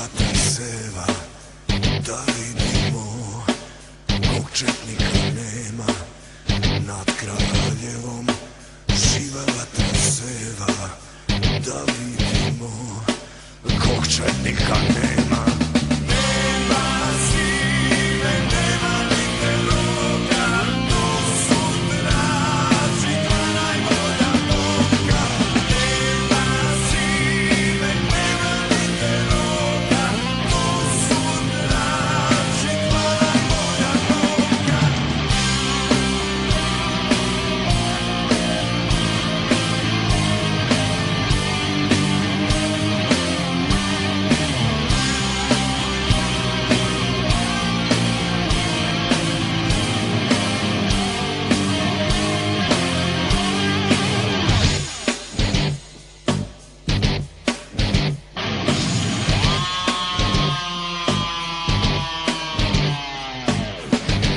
vatra seva, da vidimo kog četnika nema. Nad Kraljevom živa vatra seva, da vidimo kog četnika nema. Nema sive, nema nite roga, to su traži dva najbolja Boga. Nema sive, nema nite roga, to su traži dva najbolja Boga.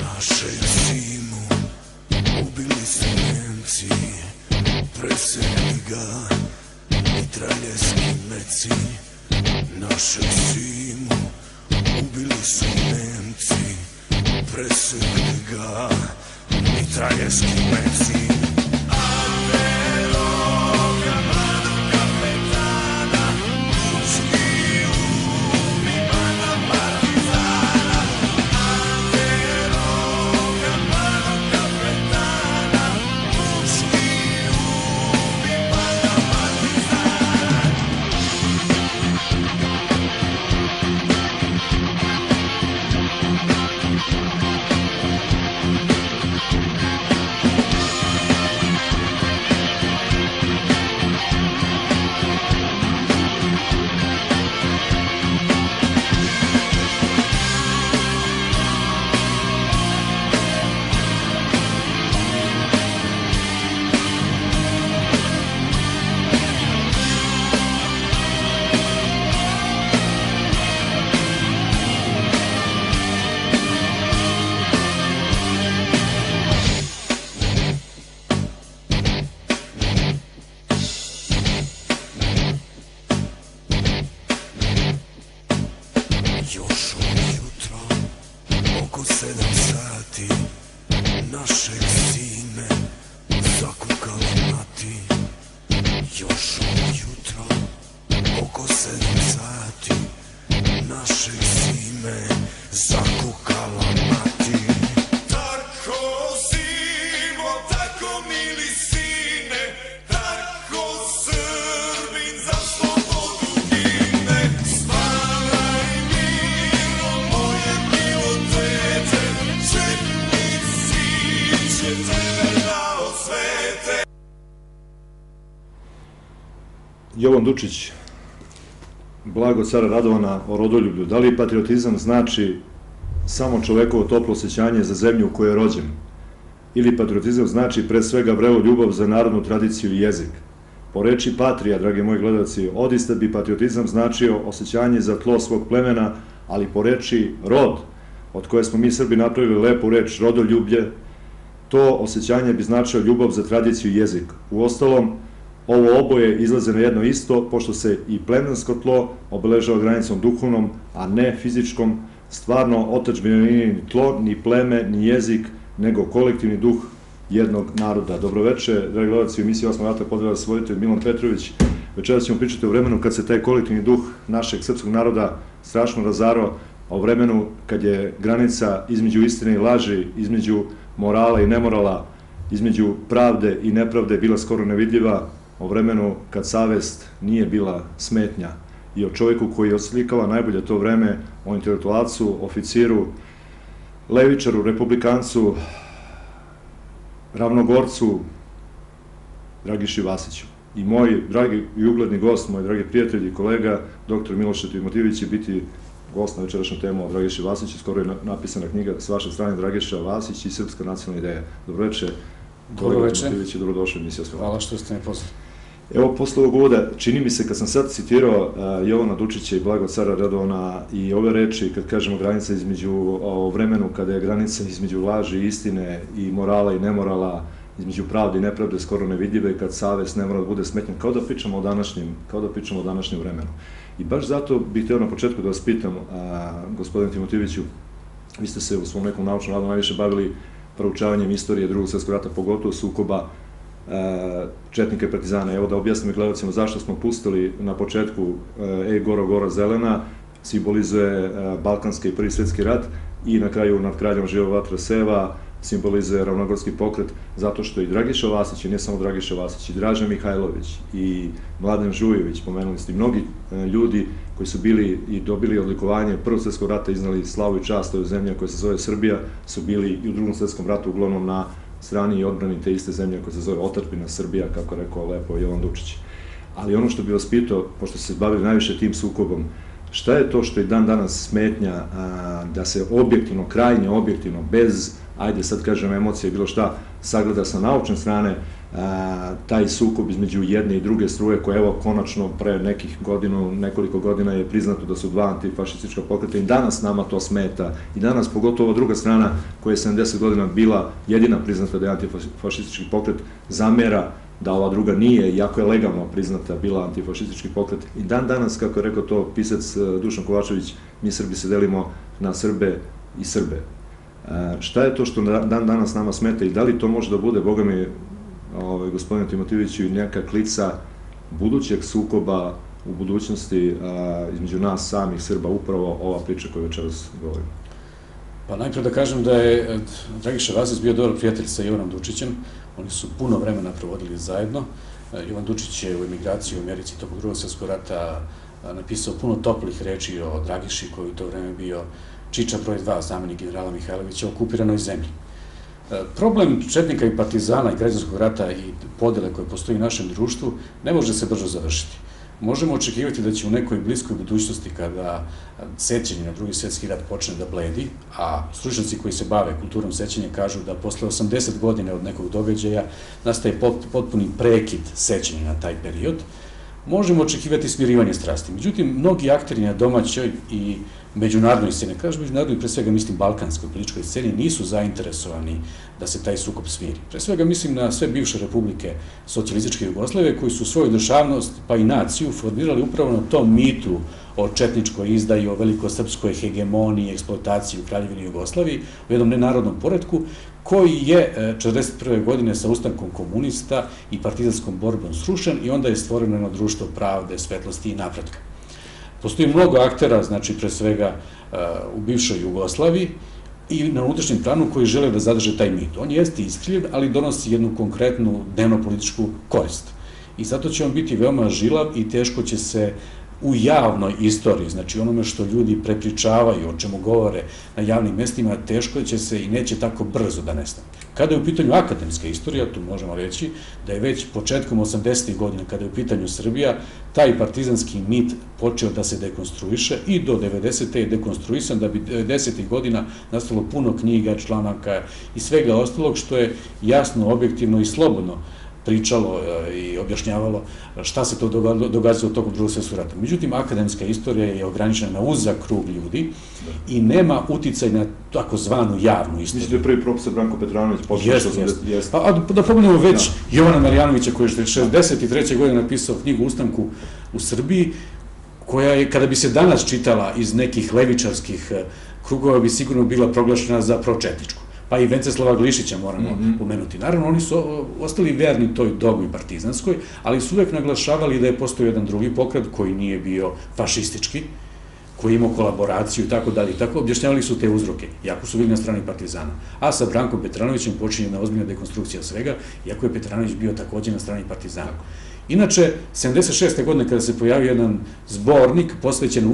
Našeg zimu ubili su Nemci, presekli ga mitraljevski meci. Našeg zimu ubili su Nemci, presekli ga mitraljevski meci. Još ujutro, oko 7 sati, našeg sine zakukala mati. Još ujutro, oko 7 sati, našeg sine zakukala mati. Tako zimo, tako mili sine, tako Srbin za slobodu gine. Spavaj mirno, moje milo dete, četnici će tebe da osvete. Jovan Dučić, Blago cara Radovana o rodoljublju. Da li patriotizam znači samo čovekovo toplo osjećanje za zemlju u kojoj je rođen? Ili patriotizam znači pre svega vrelo ljubav za narodnu tradiciju i jezik? Po reči patrija, dragi moji gledalci, odista bi patriotizam značio osjećanje za tlo svog plemena, ali po reči rod, od koje smo mi Srbi napravili lepu reč rodoljublje, to osjećanje bi značio ljubav za tradiciju i jezik. Uostalom, ovo oboje izlaze na jedno isto, pošto se i plemensko tlo obeležava granicom duhovnom, a ne fizičkom. Stvarno, otadžbina nije ni tlo, ni pleme, ni jezik, nego kolektivni duh jednog naroda. Dobroveče, dragi gledalci, u emisiji 8. rata podela se voditelj Milan Petrović. Večeras ćemo pričati o vremenu kad se taj kolektivni duh našeg srpskog naroda strašno razarao, o vremenu kad je granica između istine i laži, između morala i nemorala, između pravde i nepravde bila skoro nevidljiva, o vremenu kad savest nije bila smetnja i o čovjeku koji oslikava najbolje to vreme, o intelektualcu, oficiru, levičaru, republikancu, ravnogorcu, Dragiši Vasiću. I moj dragi i ugledni gost, moj dragi prijatelj i kolega, dr. Miloš Timotijević će biti gost na večerašnju temu o Dragiši Vasiću. Skoro je napisana knjiga s vaše strane Dragiša Vasić i Srpska nacionalna ideja. Dobroveče, kolega Timotijević, dobrodošli u emisiju. Hvala što ste me pozvali. Evo, posle ovog uvoda, čini mi se kad sam sad citirao Jovana Dučića i Blago cara Radovana i ove reči, kad kažemo granica između, o vremenu kada je granica između laži i istine i morala i nemorala, između pravde i nepravde skoro nevidljive, kad savest ne mora da bude smetnja, kao da pričamo o današnjem vremenu. I baš zato bih hteo na početku da vas pitam, gospodine Timotijeviću, vi ste se u svom nekom naučnom radu najviše bavili proučavanjem istorije Drugog svjetskog rata, pogotovo sukoba četnika i partizana. Evo da objasnim gledalcima zašto smo pustili na početku Goro, Gora, zelena, simbolizuje Balkanski i Prvi svjetski rat, i na kraju nad kraljom živa vatra seva, simbolizuje Ravnogorski pokret, zato što i Dragiša Vasić, i ne samo Dragiša Vasić, i Draža Mihajlović, i Mladen Žujević, pomenuli ste, i mnogi ljudi koji su bili i dobili odlikovanje Prvog svjetskog rata, iznali slavu i čast ove zemlje koja se zove Srbija, su bili i u Drugom svjetskom ratu uglavnom na strani i odbrani te iste zemlje koja se zove otadžbina Srbija, kako rekao lepo Jovan Dučić. Ali ono što bih vas pitao, pošto ste se bavili najviše tim sukobom, šta je to što je dan danas smetnja da se objektivno, krajnje objektivno, bez, ajde sad kažem, emocije, bilo šta, sagleda sa naučne strane taj sukob između jedne i druge struje, koja evo konačno pre nekoliko godina je priznato da su dva antifašistička pokreta, i danas nama to smeta, i danas pogotovo druga strana koja je 70 godina bila jedina priznata da je antifašistički pokret, zamera da ova druga nije, iako je legalno priznata bila antifašistički pokret. I dan danas, kako je rekao to pisac Dušan Kovačević, mi Srbi se delimo na Srbe i Srbe. Šta je to što dan danas nama smeta i da li to može da bude, boga mi, gospodine Timotijeviću, i neka klica budućeg sukoba u budućnosti između nas samih Srba, upravo ova priča koju večeras govorimo? Pa najprej da kažem da je Dragiša Vasić bio dobar prijatelj sa Jovanom Dučićem. Oni su puno vremena provodili zajedno. Jovan Dučić je u emigraciji u Americi tokom Drugog svjetskog rata napisao puno toplih reči o Dragiši, koji u to vreme bio čiča broj 2, zamenik generala Mihajlovića, u okupiranoj zemlji. Problem četnika i partizana i građanskog rata i podele koje postoji u našem društvu ne može se brzo završiti. Možemo očekivati da će u nekoj bliskoj budućnosti, kada sećanje na Drugi svjetski rat počne da bledi, a stručnjaci koji se bave kulturom sećanja kažu da posle 80 godina od nekog događaja nastaje potpuni prekid sećanja na taj period, možemo očekivati smirivanje strasti. Međutim, mnogi akteri na domaćoj i međunarodnoj sceni, kažem međunarodnoj, pre svega mislim balkanskoj političkoj sceni, nisu zainteresovani da se taj sukob smiri. Pre svega mislim na sve bivše republike socijalističke Jugoslavije, koji su svoju državnost pa i naciju formirali upravo na tom mitu o četničkoj izdaji, o velikosrpskoj hegemoniji, eksploataciji u Kraljevini Jugoslaviji, u jednom nenarodnom poretku, koji je 1941. godine sa ustankom komunista i partizanskom borbom srušen, i onda je stvoreno jedno društvo pravde, svetlosti i napretka. Postoji mnogo aktera, znači pre svega u bivšoj Jugoslaviji i na unutrašnjem planu, koji žele da zadrže taj mit. On jeste iskrivljen, ali donosi jednu konkretnu dnevno-političku korist. I zato će on biti veoma žilav i teško će se u javnoj istoriji, znači onome što ljudi prepričavaju, o čemu govore na javnim mestima, teško će se i neće tako brzo da nestane. Kada je u pitanju akademska istorija, tu možemo reći da je već početkom 80. godina, kada je u pitanju Srbija, taj partizanski mit počeo da se dekonstruiše i do 90. je dekonstruisan, da bi 90. godina nastalo puno knjiga, članaka i svega ostalog, što je jasno, objektivno i slobodno pričalo i objašnjavalo šta se to događalo tokom Drugog svjetskog rata. Međutim, akademska istorija je ograničena na uzak krug ljudi i nema uticaj na takozvanu javnu istoriju. Mislim da je prvi profesor Branko Petranović počeo što jeste. Pa da pomenemo već Jovana Marjanovića, koji je 63. godine napisao knjigu Ustanku u Srbiji, koja je, kada bi se danas čitala iz nekih levičarskih krugova, bi sigurno bila proglašena za pročetničku. Pa i Venceslava Glišića moramo pomenuti. Naravno, oni su ostali verni toj dogmi partizanskoj, ali su uvek naglašavali da je postojao jedan drugi pokret koji nije bio fašistički, koji je imao kolaboraciju i tako dalje. Tako objašnjavali su te uzroke, iako su bili na strani partizana. A sa Brankom Petranovićem počinje jedna ozbiljna dekonstrukcija svega, iako je Petranović bio takođe na strani partizana. Inače, 76. godine, kada se pojavio jedan zbornik posvećen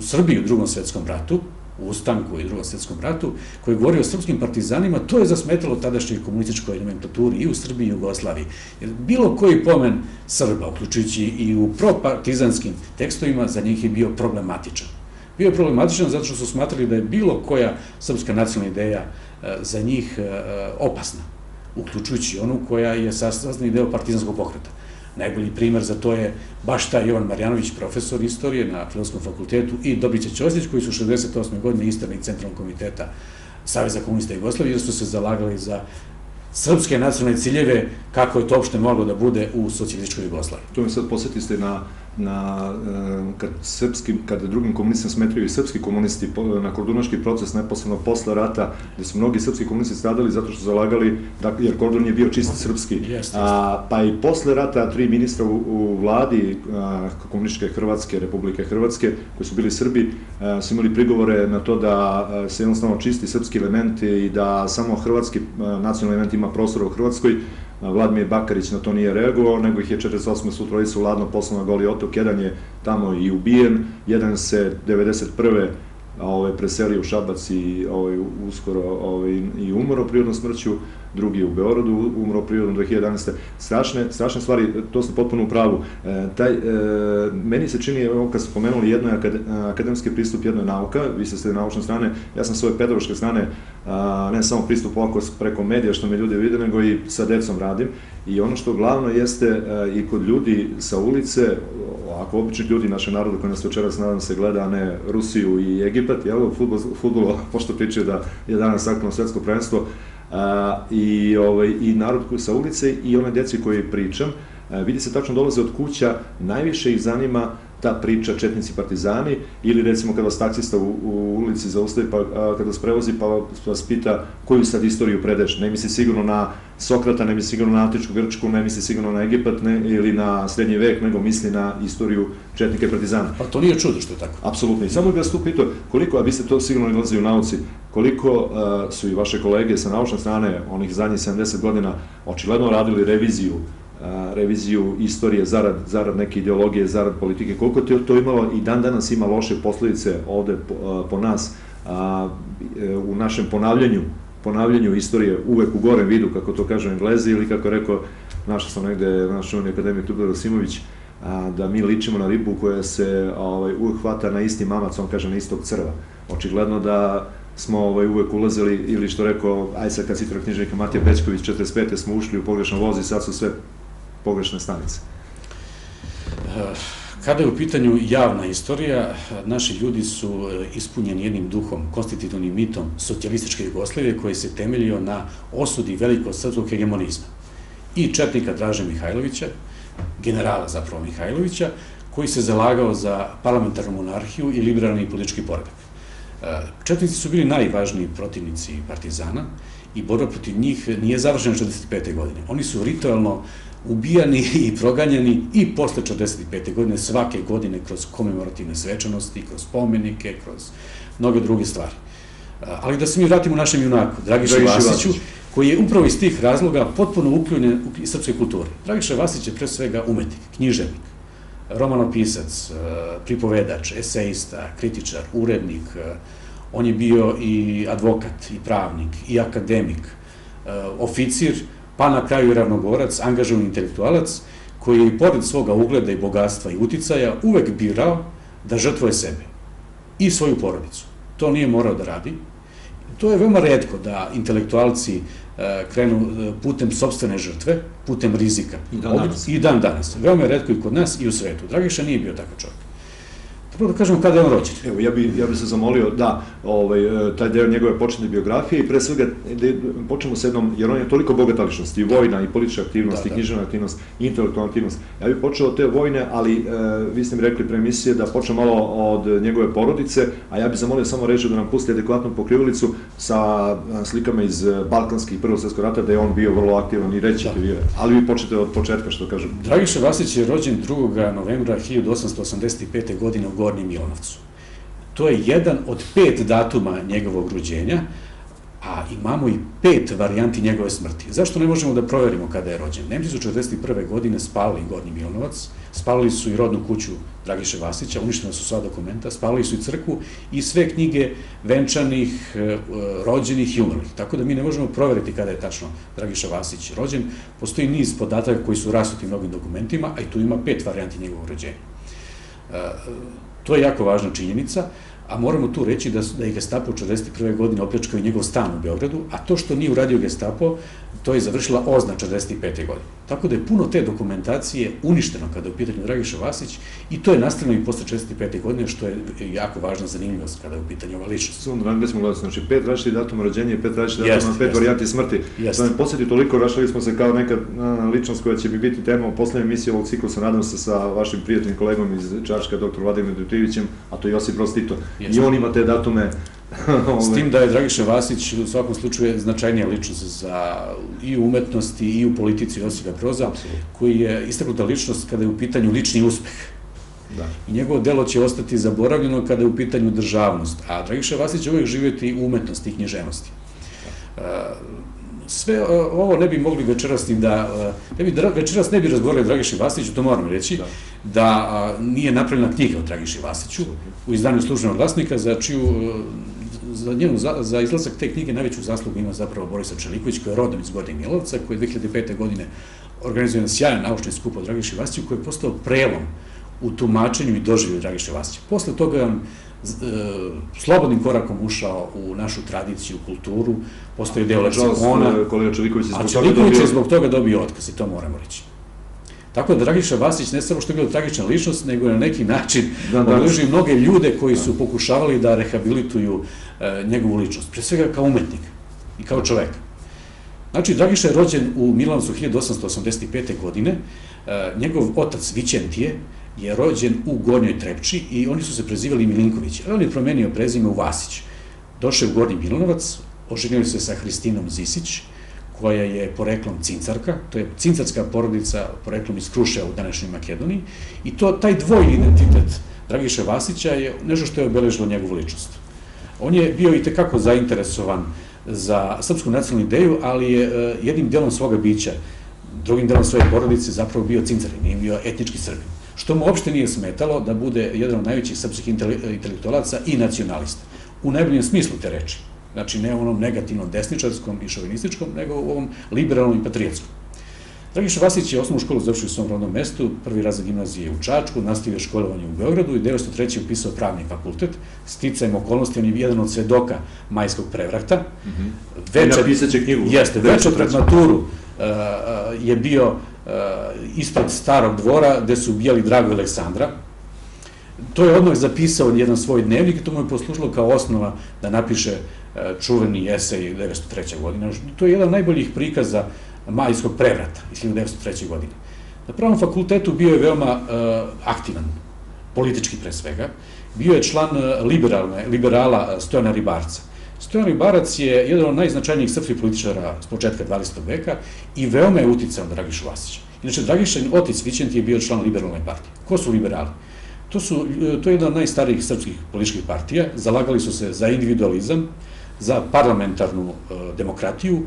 Srbiji u Drugom svjetskom ratu, u Ustanku i Drugom svjetskom ratu, koji govori o srpskim partizanima, to je zasmetalo tadašnjoj komunističkoj nomenklaturi i u Srbiji i Jugoslaviji. Jer bilo koji pomen Srba, uključujući i u propartizanskim tekstovima, za njih je bio problematičan. Bio je problematičan zato što su smatrali da je bilo koja srpska nacionalna ideja za njih opasna, uključujući onu koja je sastavni deo partizanskog pokreta. Najbolji primer za to je baš taj Jovan Marjanović, profesor istorije na Filozofskom fakultetu, i Dobrica Ćosić, koji su 68. godine istrani centralnog komiteta Saveza komunista Jugoslavije, jer su se zalagali za srpske nacionalne ciljeve, kako je to uopšte moglo da bude u socijalističkoj Jugoslaviji. To mi sad posjetiste na kad drugim komunistima smetaju i srpski komunisti na Kordunaški proces neposredno posle rata, gde su mnogi srpski komunisti stradali zato što su zalagali, jer Kordun je bio čisto srpski. Pa i posle rata 3 ministra u vladi komunističke Hrvatske, Republike Hrvatske, koji su bili Srbi, su imali prigovore na to da se jednostavno čisti srpski elementi i da samo hrvatski nacionalni element ima prostora u Hrvatskoj. Vladimir Bakarić na to nije reagovao, nego ih je 48. su trojicu ladno poslao na Goli otok, jedan je tamo i ubijen, jedan se 91. preselio u Šabac i uskoro i umro prirodnom smrću, drugi je u Beogradu umro prirodnom 2011. Strašne stvari, to ste potpuno u pravu. Meni se čini, kad ste pomenuli, jedno je akademski pristup, jedno je nauka, vi ste s naučne strane, ja sam s ove pedagoške strane, ne samo pristup ovako preko medija što me ljudi vide, nego i sa decom radim. I ono što glavno jeste i kod ljudi sa ulice, ovako običnih ljudi, naše narodu koji nas večeras nadam se gleda, a ne Rusiju i Egipat, jel, fudbal, pošto pričaju da je danas aktualno svetsko prvenstvo, i narod koji sa ulice i one deci koji pričam, vidi se tačno dolaze od kuća, najviše ih zanima ta priča četnici partizani, ili recimo kada vas taksista u ulici zaustavi, pa kada vas prevozi pa vas pita koju sad istoriju predeš, ne misli sigurno na Sokrata, ne misli sigurno na antičku Grčku, ne misli sigurno na Egipat ili na srednji vek, nego misli na istoriju četnika i partizana. Pa to nije čudo što je tako. Apsolutno. I samo bih vas tu pitao, koliko, a vi ste to sigurno nalazi u nauci, koliko su i vaše kolege sa naučne strane, onih zadnjih 70 godina, očigledno radili reviziju istorije, zarad neke ideologije, zarad politike, koliko to imalo i dan danas ima loše posledice ovde po nas u našem ponavljanju istorije uvek u gorem vidu, kako to kažu Englezi, ili kako rekao, našao sam negde naš čuveni akademik Tudor Rosimović, da mi ličimo na ribu koja se uvek hvata na isti mamac, on kaže na istog crva. Očigledno da smo uvek ulazili, ili što rekao, aj sad kad citira književnika Matija Bećković, 45. smo ušli u pogrešan voz i sad su sve pogrešne stanice. Kada je u pitanju javna istorija, naši ljudi su ispunjeni jednim duhom, konstitutivnim mitom socijalističke Jugoslavije koji se temeljio na osudi velikog srpskog hegemonizma. I četnika Draže Mihajlovića, generala zapravo Mihajlovića, koji se zalagao za parlamentarnu monarhiju i liberalni politički poredak. Četnici su bili najvažniji protivnici partizana i borba protiv njih nije završena 45. godine. Oni su ritualno ubijani i proganjani i posle 45. godine, svake godine kroz komemorativne svečanosti, kroz spomenike, kroz mnoge druge stvari. Ali da se mi vratimo našem junaku, Dragiši Vasiću, koji je upravo iz tih razloga potpuno uključen u srpske kulture. Dragiša Vasić je pre svega umetnik, književnik, romanopisac, pripovedač, esejista, kritičar, urednik, on je bio i advokat, i pravnik, i akademik, oficir, pa na kraju i ravnogorac, angažovan intelektualac, koji je i pored svoga ugleda i bogatstva i uticaja uvek birao da žrtvuje sebe i svoju porodicu. To nije morao da radi. To je veoma retko da intelektualci krenu putem sopstvene žrtve, putem rizika. I dan danas. Veoma je retko i kod nas i u svetu. Dragiša nije bio takav čovjek. Prvo da kažemo kada je on rođen. Evo, ja bih se zamolio da taj deo njegove početne biografije i pre svega počnemo s jednom, jer on je toliko bogata ličnost, i vojna, i politička aktivnost, i književna aktivnost, i intelektualna aktivnost. Ja bih počeo od te vojne, ali vi ste mi rekli pre emisije da počnem malo od njegove porodice, a ja bih zamolio samo reći da nam pusti adekvatnu pokrivalicu sa slikama iz balkanskih Prvog svjetskog rata, da je on bio vrlo aktivan i reći bio. Ali vi počete od početka, što kažem. Dragiša Vasić je rođen 2. novembra 1885. godine u Gornjem Milanovcu. To je jedan od 5 datuma njegovog rođenja, a imamo i 5 varijanti njegove smrti. Zašto ne možemo da proverimo kada je rođen? Nemci su 1941. godine spalili Gornji Milanovac, spalili su i rodnu kuću Dragiše Vasića, uništena su sva dokumenta, spalili su i crkvu i sve knjige venčanih, rođenih i umrlih. Tako da mi ne možemo proveriti kada je tačno Dragiša Vasić rođen. Postoji niz podataka koji su rasuti mnogim dokumentima, a i tu ima 5 varijanti njegovog rođenja. To je jako važna činjenica, a moramo tu reći da je Gestapo 1941. godine opljačkao i njegov stan u Beogradu, a to što nije uradio Gestapo, to je završila OZNA 1945. godine. Tako da je puno te dokumentacije uništeno kada je u pitanju Dragiša Vasić i to je nastavljeno i posle 1945. godine, što je jako važna zanimljivost kada je u pitanju ova ličnost. Samo da smo gledali, znači 5 različitih datuma rođenja i 5 različitih datuma, 5 varijanti smrti. To me podsjeti toliko, rašali smo se kao neka ličnost koja će mi biti tema u poslednjoj emisiji ovog ciklusa, nadam se sa vašim prijateljim kolegom iz Čačka, dr. Vladimirom Dujtijevićem, a to je Josip Broz Tito. I on ima te datume. S tim da je Dragiša Vasić u svakom slučaju značajnija ličnost i u umetnosti i u politici Josipa Broza, koji je istaknuta ličnost kada je u pitanju lični uspeh. I njegovo delo će ostati zaboravljeno kada je u pitanju državnost, a Dragiša Vasić će uvijek živjeti u umetnosti i književnosti. Sve ovo ne bi mogli večeras večeras ne bi razgovarali o Dragiši Vasiću, to moram reći, da nije napravljena knjiga o Dragiši Vasiću u izdanju Službenog glasnika, za izlazak te knjige najveću zaslugu ima zapravo Borislav Čeliković, koji je rodom iz Gornjeg Milanovca, koji je 2005. godine organizuje jedan sjajan naučni skup o Dragiši Vasiću, koji je postao prelom u tumačenju i doživlju Dragiše Vasića. Posle toga je on slobodnim korakom ušao u našu tradiciju, kulturu, postao je deo leksikona, a Čeliković je zbog toga dobio otkaz, i to moramo reći. Tako da Dragiša Vasić ne samo što je bio tragična ličnost, nego je na neki način obeležio mnoge ljude koji su pokušavali da rehabilituju njegovu ličnost, pre svega kao umetnik i kao čoveka. Znači, Dragiša je rođen u Milanovcu 1885. godine, njegov otac Vićentije je rođen u Gornjoj Trepči i oni su se prezivali Milinković, ali on je promenio prezime u Vasić. Došao je u Gornji Milanovac, oženili se sa Hristinom Zisić, koja je poreklom Cincarka, to je cincarska porodica poreklom iz Kruševa u današnjoj Makedoniji, i taj dvojni identitet Dragiše Vasića je nešto što je obeležilo njegovu ličnost. On je bio i tekako zainteresovan za srpsku nacionalnu ideju, ali je jednim delom svoga bića, drugim delom svoje porodice zapravo bio Cincarin, nije bio etnički Srbin, što mu uopšte nije smetalo da bude jedan od najvećih srpskih intelektualaca i nacionalista, u najboljem smislu te reči. Znači, ne u onom negativnom desničarskom i šovinističkom, nego u ovom liberalnom i patriotskom. Dragiša Vasić je osnovnu školu završio u svom rodnom mestu, prvi razred gimnazije u Čačku, nastavio školovanje u Beogradu i 1903. upisao pravni fakultet. Sticajem okolnosti, on je jedan od svedoka majskog prevrata. Napisat će knjigu. Jeste, večer pred maturu je bio ispred Starog dvora, gde su ubijali Dragu i Aleksandra. To je odmah zapisao jedan svoj dnevnik i to mu je poslužilo kao osnova da napiše čuveni esej 1903. godine. To je jedan od najboljih prikaza majskog prevrata iz 1903. godine. Na pravnom fakultetu bio je veoma aktivan, politički pre svega. Bio je član liberala Stojana Ribarca. Stojan Ribarac je jedan od najznačajnijih srpskih političara s početka 20. veka i veoma je uticao na Dragišu Vasića. Inače, Dragišin otac Vićentije je bio član liberalne partije. Ko su liberali? To je jedna od najstarijih srpskih političkih partija, zalagali su se za individualizam, za parlamentarnu demokratiju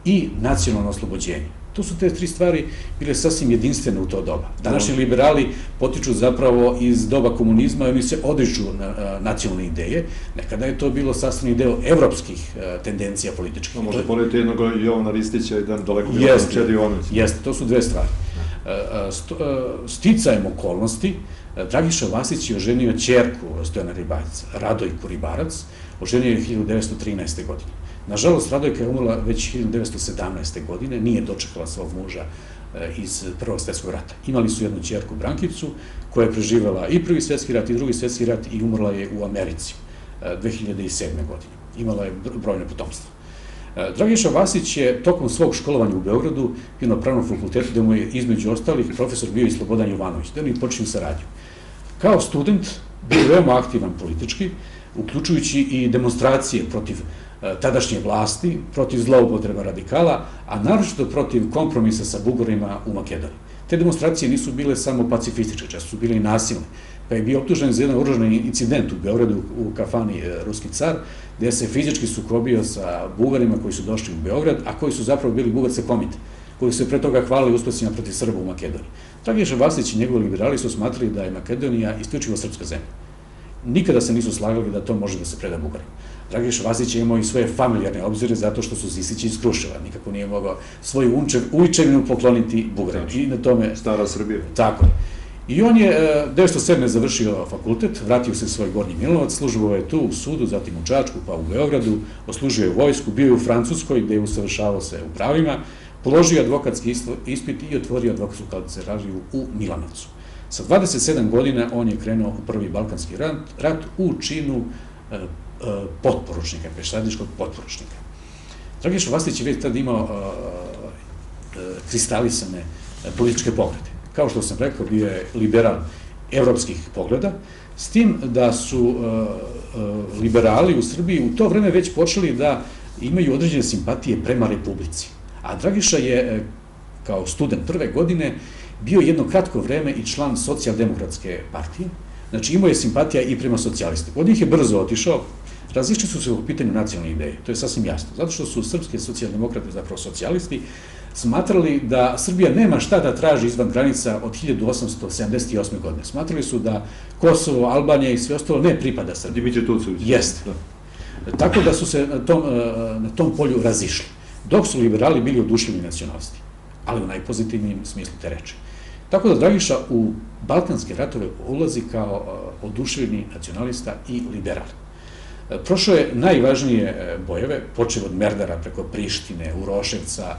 i nacionalno oslobođenje. To su te tri stvari bile sasvim jedinstvene u to doba. Današnji liberali potiču zapravo iz doba komunizma i oni se odriču na nacionalne ideje. Nekada je to bilo sastavni deo evropskih tendencija političkih. Možda porediti jednog Jovana Ristića i dan daleko bilo Čeda Jovanovića. Jeste, to su dve stvari. Sticajem okolnosti, Dragiša Vasić je oženio ćerku Stojana Ribarca, Radojku Ribarac, oženio je 1913. godine. Nažalost, Radojka je umrla već 1917. godine, nije dočekala svog muža iz Prvog svjetskog rata. Imali su jednu ćerku Brankicu, koja je preživela i Prvi svjetski rat i Drugi svjetski rat i umrla je u Americi 2007. godine. Imala je brojne potomstvo. Dragiša Vasić je tokom svog školovanja u Beogradu bio na pravnom fakultetu, gde mu je između ostalih profesor bio i Slobodan Jovanović, gde oni počinju saradnju. Kao student bio veoma aktivan politički, uključujući i demonstracije protiv tadašnje vlasti, protiv zloupotreba radikala, a naročito protiv kompromisa sa Bugorima u Makedoniji. Te demonstracije nisu bile samo pacifističke, često su bile i nasilne, pa je bio optužen za jedan oružani incident u Beogradu u kafani Ruski car, gde se fizički sukobio sa Bugarima koji su došli u Beograd, a koji su zapravo bili bugarske komite, koji su se pre toga hvalili uspesima protiv Srba u Makedoniji. Dragiša Vasić i njegovi liberali su smatrali da je Makedonija isključivo srpska zemlja. Nikada se nisu slagali da to može da se preda Bugarima. Dragiša Vasić je imao i svoje familijarne obzire zato što su Zisići iz Kruševa. Nikako nije mogao svoju ujčevinu pokloniti Bugarima. Stara Srbija. Tako je. I on je 1907. završio fakultet, vratio se u svoj Gornji Milanovac, službovao je tu u sudu, zatim u Čačku, pa u Beogradu, odslužio je u vojsku, bio je u Francuskoj gde je usavršavao se u pravima, položio advokatski ispit i otvorio advokatsku kancelariju u Milanovcu. Sa 27 godina on je krenuo u prvi Balkanski rat u činu potporučnika, pešadničkog potporučnika. Dragiša Vasić je već tada imao kristalisane političke poglede. Kao što sam rekao, bio je liberal evropskih pogleda, s tim da su liberali u Srbiji u to vreme već počeli da imaju određene simpatije prema Republici. A Dragiša je, kao student prve godine, bio jedno kratko vreme i član socijaldemokratske partije, znači imao je simpatija i prema socijalistima. Od njih je brzo otišao, razišli su se u pitanju nacionalne ideje, to je sasvim jasno, zato što su srpske socijaldemokrate, zapravo socijalisti, smatrali da Srbija nema šta da traži izvan granica od 1878. godine. Smatrali su da Kosovo, Albanija i sve ostalo ne pripada Srbiji. Dimitrije Tucović. Jeste. Tako da su se na tom polju razišli. Dok su liberali bili oduševljeni nacionalisti, ali u najpozitivnijem smislu te reči. Tako da Dragiša u balkanske ratove ulazi kao oduševljeni nacionalista i liberal. Prošao je najvažnije bojeve, počeo od Merdara preko Prištine, Uroševca,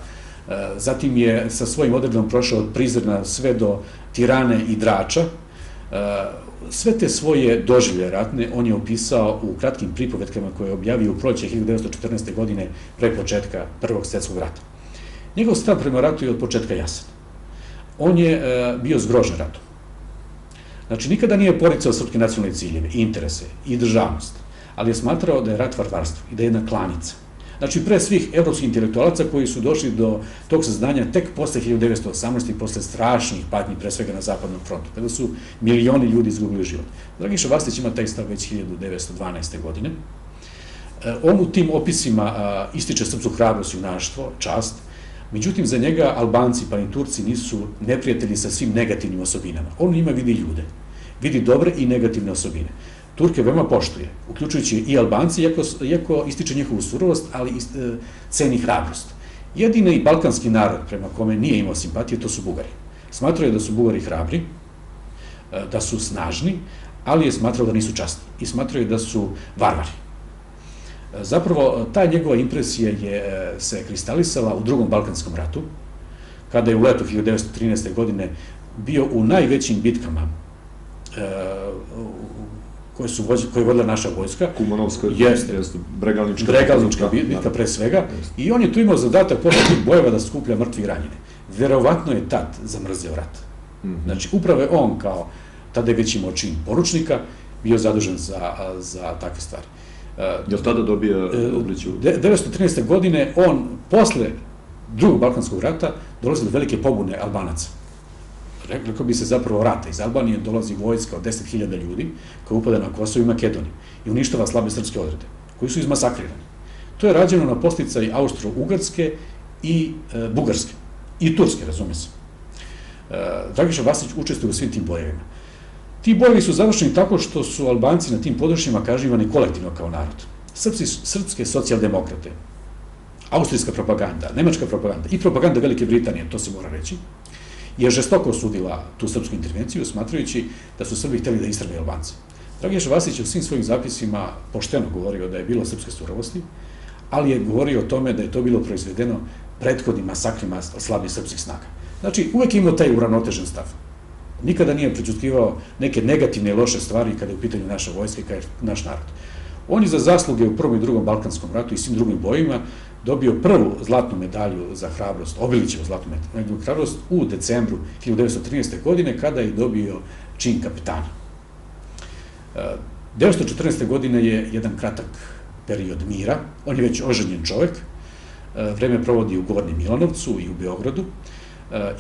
zatim je sa svojim odredom prošao od Prizrena sve do Tirane i Drača. Sve te svoje doživlje ratne on je opisao u kratkim pripovetkama koje je objavio u proleće 1914. godine pre početka Prvog svjetskog rata. Njegov stav prema ratu je od početka jasan. On je bio zgrožen ratom. Znači, nikada nije poricao srpske nacionalne ciljeve, interese i državnost, ali je smatrao da je rat varvarstvo i da je jedna klanica. Znači, pre svih evropskih intelektualaca koji su došli do tog saznanja tek posle 1918. i posle strašnih patnji, pre svega na Zapadnom frontu, kada su milioni ljudi izgubili život. Dragiša Vasić ima taj stav već 1912. godine. On u tim opisima ističe srpsku hrabrost, junaštvo, čast, međutim, za njega Albanci pa i Turci nisu neprijatelji sa svim negativnim osobinama. On njima vidi ljude, vidi dobre i negativne osobine. Turke veoma poštuje, uključujući i Albanci, iako ističe njihovu surovost, ali ceni hrabrost. Jedini balkanski narod prema kome nije imao simpatije, to su Bugari. Smatrao je da su Bugari hrabri, da su snažni, ali je smatrao da nisu časni i smatrao je da su varvari. Zapravo, ta njegova impresija se kristalisala u drugom Balkanskom ratu, kada je u letu 1913. godine bio u najvećim bitkama koje je vodila naša vojska. Kumanovska, Bregalnička bitka pre svega. I on je tu imao zadatak posle tih bojeva da skuplja mrtve i ranjene. Verovatno je tad zamrzeo rat. Znači, upravo je on, kao tada je već imao čin poručnika, bio zadužen za takve stvari. Je li tada dobija obliču? 1913. godine on, posle drugog Balkanskog rata, dolazi do velike pobune Albanaca. Rekao bi se zapravo rata. Iz Albanije dolazi vojska od 10.000 ljudi koja upada na Kosovo i Makedoniju i uništava slabe srpske odrede, koji su izmasakrirani. To je rađeno na posticaj Austro-Ugarske i Bugarske i Turske, razume se. Dragiša Vasić učestvuje u svim tim bojevima. Ti bojevi su završeni tako što su Albanci na tim područjima kažnjivani kolektivno kao narod. Srpske socijaldemokrate, austrijska propaganda, nemačka propaganda i propaganda Velike Britanije, to se mora reći, je žestoko osudila tu srpsku intervenciju, smatrajući da su Srbi hteli da istrbe Albance. Dragiša Vasić je u svim svojim zapisima pošteno govorio da je bilo srpske surovosti, ali je govorio o tome da je to bilo proizvedeno prethodnim masakrima slabih srpskih snaga. Znači, uvek je imao taj uravnotežen stav. Nikada nije prećutkivao neke negativne i loše stvari kada je u pitanju naša vojska i kada je naš narod. On je za zasluge u Prvom i Drugom Balkanskom ratu i svim drugim bojima dobio prvu zlatnu medalju za hrabrost, Obilićevu zlatnu medalju za hrabrost u decembru 1913. godine, kada je dobio čin kapetana. 1914. godine je jedan kratak period mira, on je već oženjen čovek, vreme provodi u Gornjem Milanovcu i u Beogradu,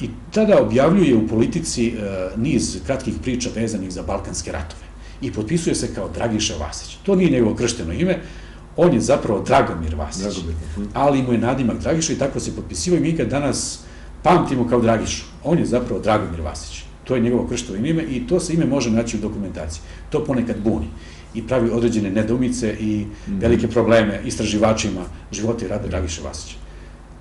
i tada objavljuje u Politici niz kratkih priča vezanih za balkanske ratove i potpisuje se kao Dragiša Vasić. To nije njegovo kršteno ime, on je zapravo Dragomir Vasić, ali mu je nadimak Dragiša i tako se potpisivao i mi ga danas pamtimo kao Dragišu. On je zapravo Dragomir Vasić. To je njegovo kršteno ime i to se ime može naći u dokumentaciji. To ponekad buni i pravi određene nedoumice i velike probleme istraživačima života i rada Dragiše Vasića.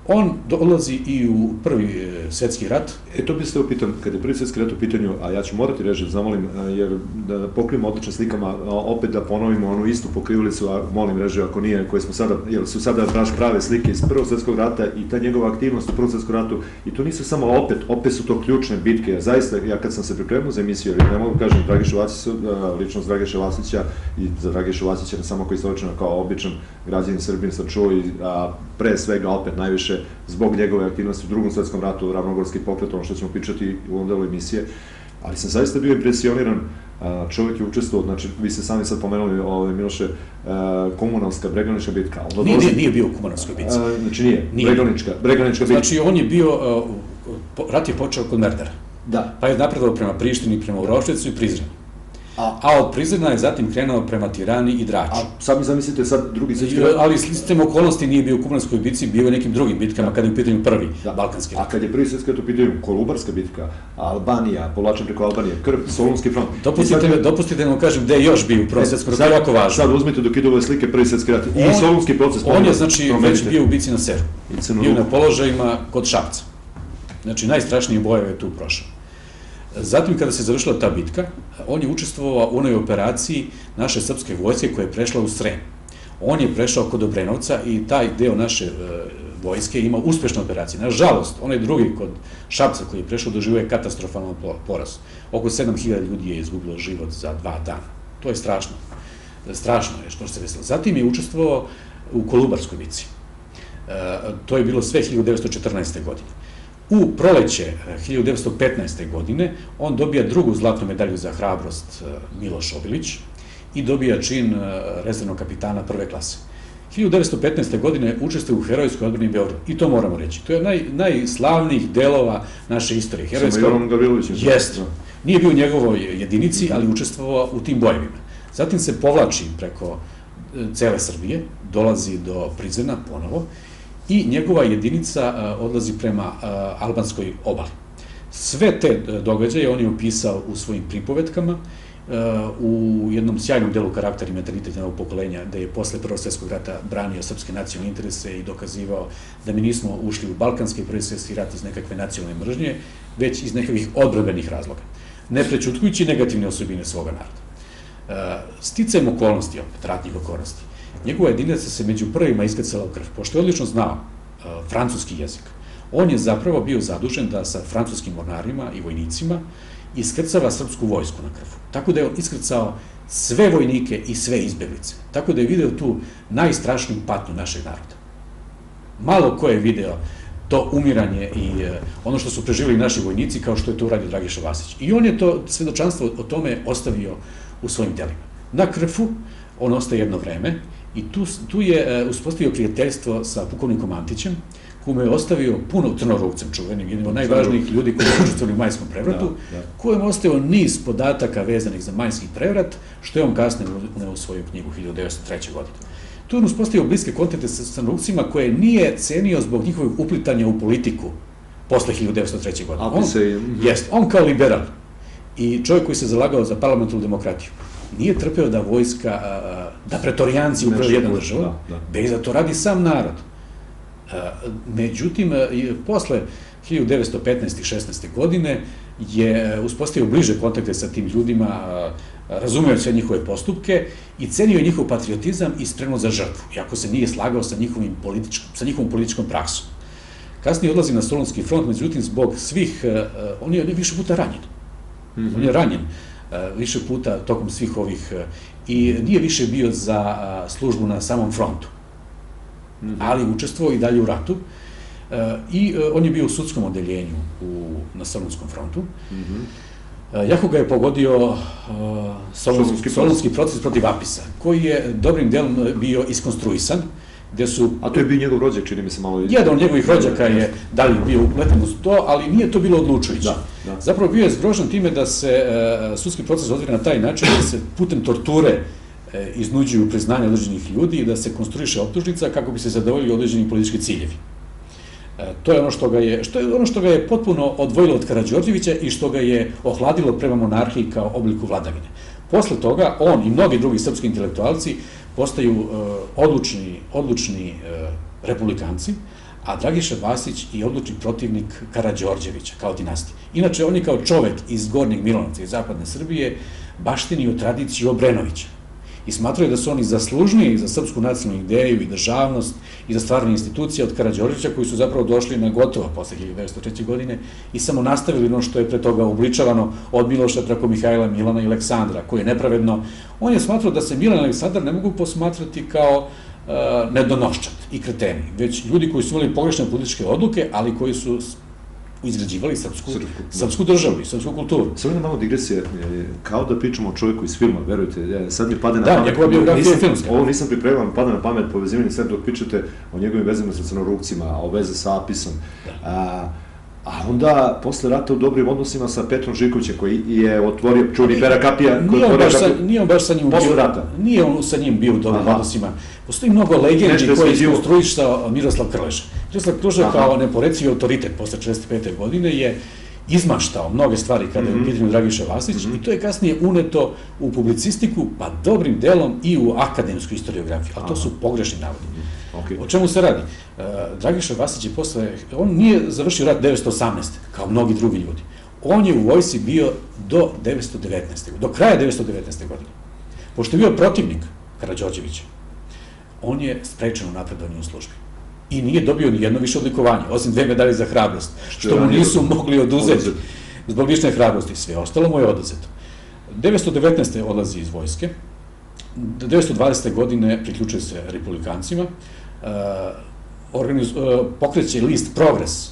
On dolazi i u Prvi svjetski rat, To bi se upitam, kada je Prvi svjetski rat u pitanju, a ja ću morati reći, zamolim, jer da pokrijemo odlične slikama, opet da ponovimo onu istu pokrivalicu, a molim režiju ako nije, koje smo sada, jer su sada baš prave slike iz Prvog svjetskog rata i ta njegova aktivnost u Prvom svjetskom ratu, i to nisu samo opet su to ključne bitke. Zaista, ja kad sam se pripremio za emisiju, jer ne mogu kažem Dragišu Vasića, ličnost Dragiša Vasića i za Dragišu Vasića ne samo koji istoričan kao običan građanin Srbin sam čuo i pre svega opet najviše zbog njegove aktivnosti u Drugom svjetskom ratu, Ravnogorski pokret, ono što ćemo pričati u ovom delu emisije, ali sam zaista bio impresioniran. Čovjek je učestvovao, znači vi ste sami sad pomenuli, Miloše, Komunalska, Breganička bitka. Nije bio u Komunalskoj bitci. Znači nije, Breganička bitka. Znači on je bio, rat je počeo kod Merdara, pa je napredovao prema Prištini, prema Uroševcu i Prizrenu. A od Prizrena je zatim krenuo prema Tirani i Draču. A sami zamislite sad drugi svjetski rat? Ali sistem okolnosti nije bio u Kumanskoj bitci, bio je nekim drugim bitkama kada je u pitanju prvi balkanski rat. A kad je Prvi svjetski rat u pitanju Kolubarska bitka, Albanija, povlačen preko Albanije, Krv, Solunski front. Dopustite da vam kažem gde je još bio u Prvom svjetskom ratu, jako važno. Sad uzmite dok idu ove slike Prvi svjetski rat i Solunski proces. On je znači već bio u bici na Seru, bio na položajima kod Šapca. Znači najstrašnije bojeve je tu prošao. Zatim, kada se završila ta bitka, on je učestvovao u onoj operaciji naše srpske vojske koja je prešla u Srem. On je prešao kod Obrenovca i taj deo naše vojske ima uspešne operacije. Nažalost, onaj drugi kod Šapca koji je prešao doživio je katastrofalan poraz. Oko 7.000 ljudi je izgubilo život za 2 dana. To je strašno. Strašno je što se desilo. Zatim je učestvovao u Kolubarskoj bitci. To je bilo sve 1914. godine. U proleće 1915. godine on dobija drugu zlatnu medalju za hrabrost Miloš Obilić i dobija čin rezervnog kapitana prve klase. 1915. godine učestvuje u herojskoj odbrani Beograda i to moramo reći. To je najslavnijih delova naše istorije. Samo Jovan Gavrilović. Jeste. Nije bio u njegovoj jedinici, ali učestvovao u tim bojevima. Zatim se povlači preko cele Srbije, dolazi do Prizrena ponovo, i njegova jedinica odlazi prema albanskoj obali. Sve te događaje on je opisao u svojim pripovetkama, u jednom sjajnom delu Karakter i mentalitet novog pokolenja, gde je posle Prvog svjetskog rata branio srpske nacionalne interese i dokazivao da mi nismo ušli u balkanski Prvi svjetski rat iz nekakve nacionalne mržnje, već iz nekakvih odbrambenih razloga, ne prećutkujući negativne osobine svoga naroda. Sticajem okolnosti, opet ratnih okolnosti, njegova jedinica se među prvima iskrcala u krv. Pošto je odlično znao francuski jezik, on je zapravo bio zadužen da sa francuskim mornarima i vojnicima iskrcava srpsku vojsku na krvu. Tako da je on iskrcao sve vojnike i sve izbeglice. Tako da je video tu najstrašniju patnju našeg naroda. Malo ko je video to umiranje i ono što su preživjeli naši vojnici, kao što je to uradio Dragiša Vasić. I on je to svedočanstvo o tome ostavio u svojim delima. Na Krfu on ostaje jedno vreme i tu je uspostavio prijateljstvo sa pukovnikom Antićem, kome je ostavio puno Crnorukcem, čuvenim, jednim od najvažnijih ljudi koji su učestvovali u Majskom prevratu, kojem je ostavio niz podataka vezanih za Majski prevrat, što je on kasnije uneo u svoju knjigu 1903. godine. Tu je on uspostavio bliske kontakte sa Crnorukcima koje nije cenio zbog njihovih uplitanja u politiku posle 1903. godine. On kao liberal i čovjek koji se zalagao za parlamentarnu demokratiju nije trpeo da vojska, da pretorijanci upravljaju jednu državu, već da to radi sam narod. Međutim, posle 1915. i 16. godine je uspostavio bliže kontakte sa tim ljudima, razumeo sve njihove postupke i cenio njihov patriotizam i spremnost za žrtvu, iako se nije slagao sa njihovom političkom praksom. Kasnije odlazi na Solunski front, međutim, zbog svih, on je više puta ranjen. On je ranjen više puta tokom svih ovih, i nije više bio za službu na samom frontu, ali učestvovao i dalje u ratu i on je bio u sudskom odeljenju na Solunskom frontu. Jako ga je pogodio Solunski proces protiv Apisa, koji je dobrim delom bio iskonstruisan, gde su... A to je bio njegov rođak, čini mi se malo... Jedan od njegovih rođaka je dalje bio upleten uz to, ali nije to bilo odlučujuće. Zapravo bio je zgrožen time da se sudski proces odvija na taj način da se putem torture iznuđuju priznanja određenih ljudi i da se konstruiše optužnica kako bi se zadovoljili određeni politički ciljevi. To je ono što ga je potpuno odvojilo od Karađorđevića i što ga je ohladilo prema monarhiji kao obliku vladavine. Posle toga on i mnogi drugi srpski intelektualci postaju odlučni republikanci, a Dragiša Vasić je odlučni protivnik Karađorđevića kao dinastije. Inače, on je kao čovek iz Gornjeg Milanovca, iz zapadne Srbije, baštinio tradiciju Obrenovića. I smatraju da su oni zaslužniji za srpsku nacionalnu ideju i državnost i za stvaranje institucija od Karađorđevića, koji su zapravo došli na gotovo posle 1903. godine i samo nastavili ono što je pre toga obličavano od Miloša preko Mihajla, Milana i Aleksandra, koji je nepravedno. On je smatrao da se Milan i Aleksandar ne mogu posmatrati kao nedonoščad i kreteni, već ljudi koji su imali pogrešne političke odluke, ali koji su izgrađivali srpsku državu i srpsku kulturu. Samo jedna malo digresija, kao da pričamo o čovjeku iz filma, verujte, sad mi pade na pamet. Da, njegova biografija je filmska. Ovo nisam pripremio, mi pada na pamet povezivanje sad dok pričate o njegovim vezama sa crnorukcima, o veze sa Apisom. A onda, posle rata u dobrim odnosima sa Petrom Živkovićem, koji je otvorio čuveni Pera Kapija, nije on baš sa njim posle rata. Nije on sa njim bio u dobrim odnosima. Postoji mnogo legendi koji je iskonstruisao Miroslav Krleža. Miroslav Krleža kao neporecivi autoritet posle 1945. godine je izmaštao mnoge stvari kada je u pitanju Dragiša Vasić i to je kasnije uneto u publicistiku, pa dobrim delom i u akademsku historiografiju, a to su pogrešni navodi. O čemu se radi? Dragiša Vasić je posle, on nije završio rat 1918. kao mnogi drugi ljudi. On je u vojsci bio do 1919. do kraja 1919. godine. Pošto je bio protivnik Karađorđevića, on je sprečen u napredovanju u službi. I nije dobio ni jedno više odlikovanje, osim 2 medalje za hrabrost, što mu nisu mogli oduzeti zbog lične hrabrosti. Sve ostalo mu je oduzeto. 1919. odlazi iz vojske, 1920. godine priključuje se republikancima, pokreće list Progres,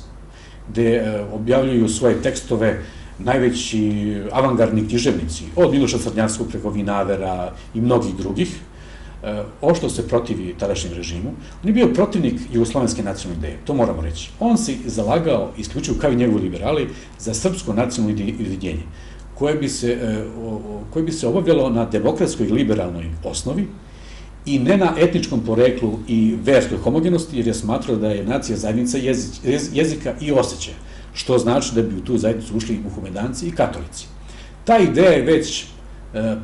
gde objavljuju svoje tekstove najveći avangardni književnici, od Miloša Crnjanskog preko Vinavera i mnogih drugih, ošto se protivi tadašnjem režimu. On je bio protivnik jugoslovenske nacionalne ideje, to moramo reći. On se zalagao, isključivo kao i njegovi liberali, za srpsko nacionalno ujedinjenje, koje bi se obavljalo na demokratskoj i liberalnoj osnovi i ne na etničkom poreklu i verskoj homogenosti, jer je smatrao da je nacija zajednica jezika i osjećaja, što znači da bi u tu zajednicu ušli i muhamedanci i katolici. Ta ideja je već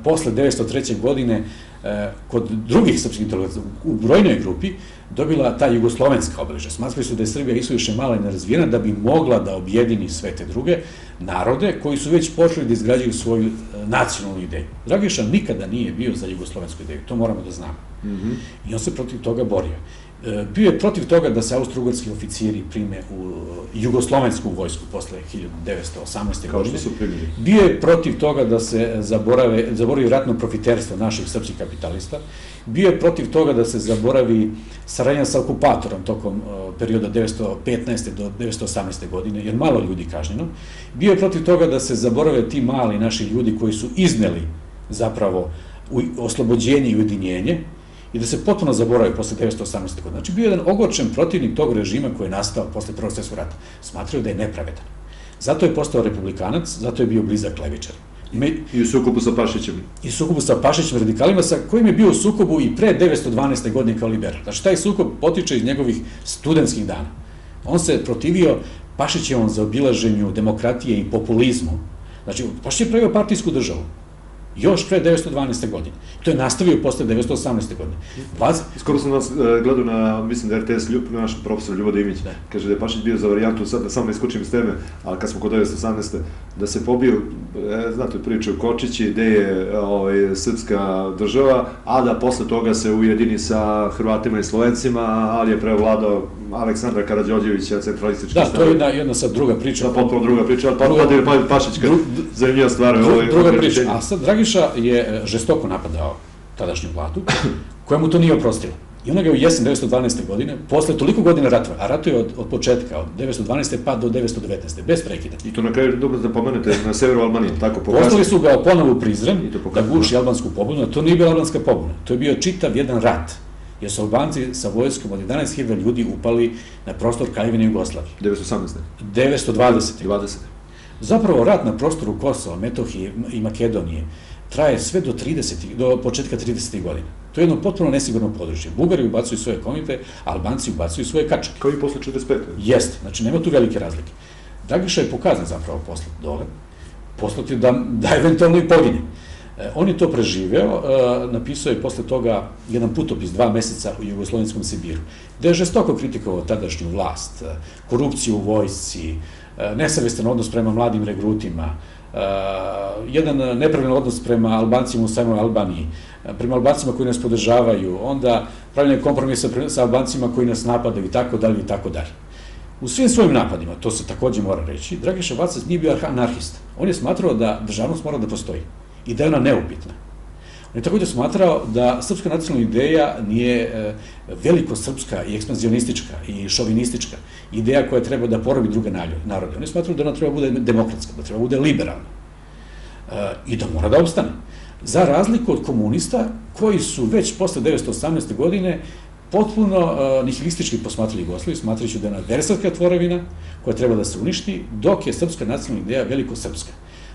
posle 1903. godine kod drugih srpskih intelektualaca u brojnoj grupi dobila ta jugoslovenska obeležja. Smatrali su da je Srbija isuviše mala i nerazvijena da bi mogla da objedini sve te druge narode koji su već počeli da izgrađuju svoju nacionalnu ideju. Dragiša nikada nije bio za jugoslovensku ideju, to moramo da znamo. I on se protiv toga borio. Bio je protiv toga da se austro-ugarski oficiri prime u jugoslovensku vojsku posle 1918. godine. Bio je protiv toga da se zaboravi ratno profiterstvo naših srpskih kapitalista. Bio je protiv toga da se zaboravi saradnja sa okupatorom tokom perioda 1915. do 1918. godine, jer malo ljudi kažnjeno. Bio je protiv toga da se zaborave ti mali naši ljudi koji su izneli zapravo oslobođenje i ujedinjenje, i da se potpuno zaboravi posle 1918. godine. Znači, bio je jedan ogorčen protivnik tog režima koji je nastao posle Prvog svjetskog rata. Smatraju da je nepravedan. Zato je postao republikanac, zato je bio blizak levičar. I u sukobu sa Pašićem. I u sukobu sa Pašićem radikalima, sa kojim je bio u sukobu i pre 1912. godine kao liberal. Znači, taj sukob potiče iz njegovih studentskih dana. On se protivio Pašićevom zaobilaženju demokratije i populizmu. Znači, Pašić je pravio partijsku državu. Još pre 1912. godine. To je nastavio posle 1918. godine. Skoro sam nas gledao na, mislim da RTS, naš profesor Ljubo Dimić, kaže da je Pašić bio za varijantu, sad da samo iskočim iz teme, ali kad smo kod 1918. da se pobio, znate, pričaju Kočići, gde je srpska država, a da posle toga se ujedini sa Hrvatima i Slovencima, ali je prevladao Aleksandra Karađorđevića, centralistički stav. Da, to je jedna sad druga priča. Potpuno druga priča, ali pa Pašić, zanimljiva stvar. Druga priča, a sad Dragiša je žestoko napadao tadašnju vladu, koja mu to nije oprostila. I ona ga u jesen 1912. godine, posle toliko godina ratova, a ratuje od početka, od 1912. pa do 1919. bez prekida. I to na kraju, dobro da pomenete, na severu Albanije, tako pokazuje. Poslali su ga ponovo u Prizren, da guši albansku pobunu, to nije bila albanska pobuna, to je bio čitav jedan rat, jer su Albanci sa vojskom od 11.000 ljudi upali na prostor Kraljevine Jugoslavije. 1918. 1920. Zapravo rat na prostoru Kosova, Metohije i Makedonije traje sve do početka 30. godina. To je jedno potpuno nesigurno područje. Bugari ubacuju svoje komite, a Albanci ubacuju svoje kačake. Kao i posle 1945. Jeste, znači nema tu velike razlike. Dragiša je pokazan zapravo posle dole, poslati da eventualno i pogine. On je to preživeo, napisao je posle toga jedan putopis 2 meseca u Jugoslovenskom Sibiru, gde je žestoko kritikovao tadašnju vlast, korupciju u vojsci, nesavestan odnos prema mladim regrutima, jedan nepravilan odnos prema Albancima u samoj Albaniji, prema Albancima koji nas podržavaju, onda pravljanje kompromisa sa Albancima koji nas napadaju i tako dalje i tako dalje. U svim svojim napadima, to se takođe mora reći, Dragiša Vasac nije bio anarhista. On je smatrao da državnost mora da postoji i da je ona neupitna. On je takođe smatrao da srpska nacionalna ideja nije veliko srpska i ekspanzionistička i šovinistička ideja koja treba da porobi druge narode. On je smatrao da ona treba bude demokratska, da treba bude liberalna i da mora da opstane. Za razliku od komunista koji su već posle 1918. godine potpuno nihilistički posmatrali Jugoslaviju, smatrajući da je ona versatska tvorevina koja treba da se uništi, dok je srpska nacionalna ideja veliko srpska.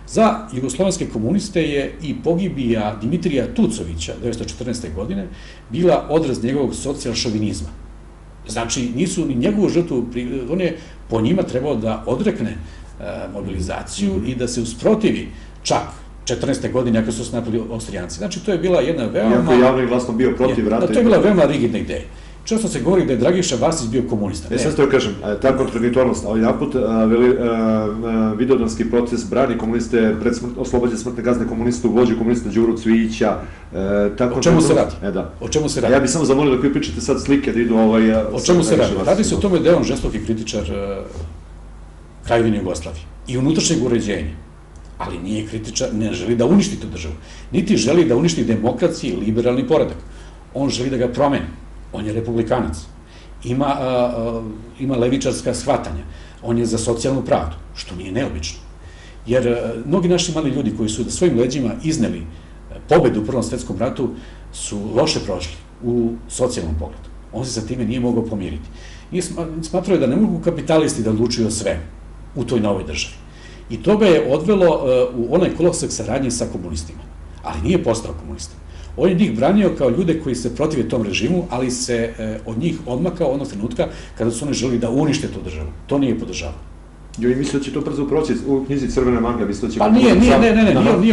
Za jugoslovenske komuniste je i pogibija Dimitrija Tucovića 1914. godine bila odraz njegovog socijal-šovinizma. Znači, nisu ni njegovu žrtvu, on je po njima trebao da odrekne mobilizaciju i da se usprotivi čak 14. godine, ako su se napali Austrijanci. Znači, to je bila jedna veoma... Iako je javno i glasno bio protiv rata. To je bila veoma rigidna ideja. Često se govori da je Dragiša Vasić bio komunista. Sad to kažem, ta kontradiktornost, ali naput Vidovdanski proces brani komuniste, oslobađa smrtne kazne komunistu, vođu komunista Đuru Cvijića. O čemu se radi? O čemu se radi? Ja bih samo zamolio da koji pričate sad slike da idu ovaj... O čemu se radi? Radi se o tome da je on žestoki kritičar Kraljevine Jugoslavije i unutrašnjeg uređenja, ali nije kritičar, ne želi da uništi tu državu, niti želi da uništi demokraciji i liberalni poredak. On želi da ga promeni. On je republikanac, ima levičarska shvatanja, on je za socijalnu pravdu, što nije neobično. Jer mnogi naši mali ljudi koji su da svojim leđima izneli pobedu u Prvom svetskom ratu su loše prošli u socijalnom pogledu. On se sa time nije mogao pomiriti. Smatrao je da ne mogu kapitalisti da odlučuju o svemu u toj novoj državi. I to ga je odvelo u onaj kolosek saradnje sa komunistima, ali nije postao komunista. On je njih branio kao ljude koji se protive tom režimu, ali se od njih odmakao onog trenutka kada su oni želeli da unište tu državu. To nije podržavao. Jo, i mislio da će to brzo proći u knjizi Crvena manga, mislio da će... Pa nije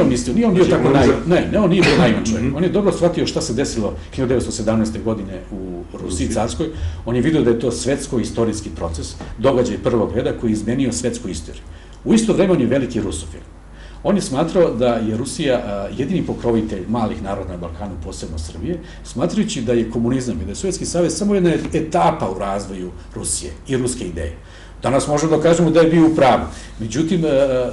on mislio, nije on bio tako naivan. Ne, on nije bio naivan čovjek. On je dobro shvatio šta se desilo 1917. godine u Rusiji carskoj. On je vidio da je to svetsko-istorijski proces, događaj prvog reda koji je izmenio svetsku istoriju. U isto vreme on je veliki rusofil. On je smatrao da je Rusija jedini pokrovitelj malih naroda na Balkanu, posebno Srbije, smatrajući da je komunizam i da je Sovjetski savez samo jedna etapa u razvoju Rusije i ruske ideje. Danas možemo da kažemo da je bio u pravu. Međutim,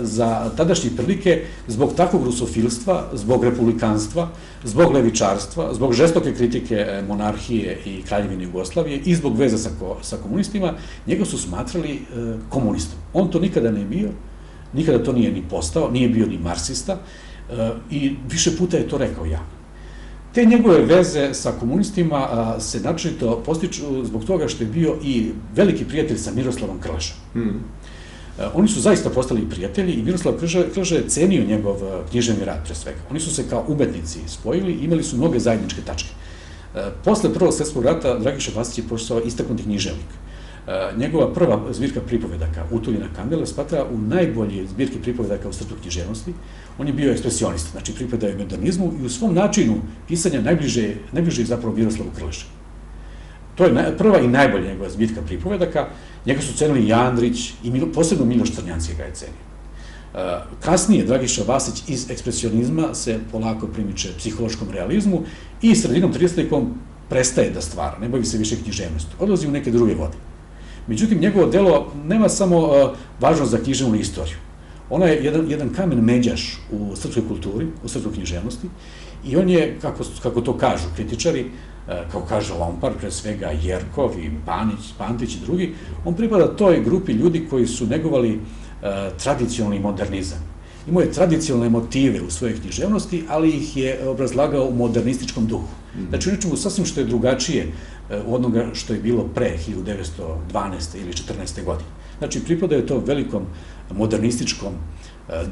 za tadašnje prilike, zbog takvog rusofilstva, zbog republikanstva, zbog levičarstva, zbog žestoke kritike monarhije i Kraljevine Jugoslavije i zbog veza sa komunistima, njega su smatrali komunistom. On to nikada ne bio, nikada to nije ni postao, nije bio ni marksista i više puta je to rekao javno. Te njegove veze sa komunistima se načelito postiču zbog toga što je bio i veliki prijatelj sa Miroslavom Krležom. Oni su zaista postali prijatelji i Miroslav Krleža je cenio njegov književni rad pre svega. Oni su se kao umetnici spojili i imali su mnoge zajedničke tačke. Posle Prvog svjetskog rata Dragiša Vasić je postao istaknuti književnik. Njegova prva zbirka pripovedaka, Utuljena kandela, spada u najbolje zbirke pripovedaka u srpskoj književnosti. On je bio ekspresionista, znači pripadao je modernizmu i u svom načinu pisanja najbliže je zapravo Miroslavu Krleži. To je prva i najbolja njegova zbirka pripovedaka. Njega su cenili i Andrić i posebno Miloš Crnjanski ga je cenio. Kasnije Dragiša Vasić iz ekspresionizma se polako primiče psihološkom realizmu i sredinom 30. prestaje da stvara, ne bavi se više književnost, odlazi u neke druge vode. Međutim, njegovo delo nema samo važnost za književnu istoriju. Ona je jedan kamen međaš u srpskoj kulturi, u srpskoj književnosti i on je, kako to kažu kritičari, kao kaže Lompar, pre svega Jerkov i Pantić i drugi, on pripada toj grupi ljudi koji su negovali tradicionalni modernizam. Imao je tradicionalne motive u svojoj književnosti, ali ih je obrazlagao u modernističkom duhu. Znači, u nečemu sasvim što je drugačije od onoga što je bilo pre 1912. ili 14. godine. Znači, pripada je to velikom modernističkom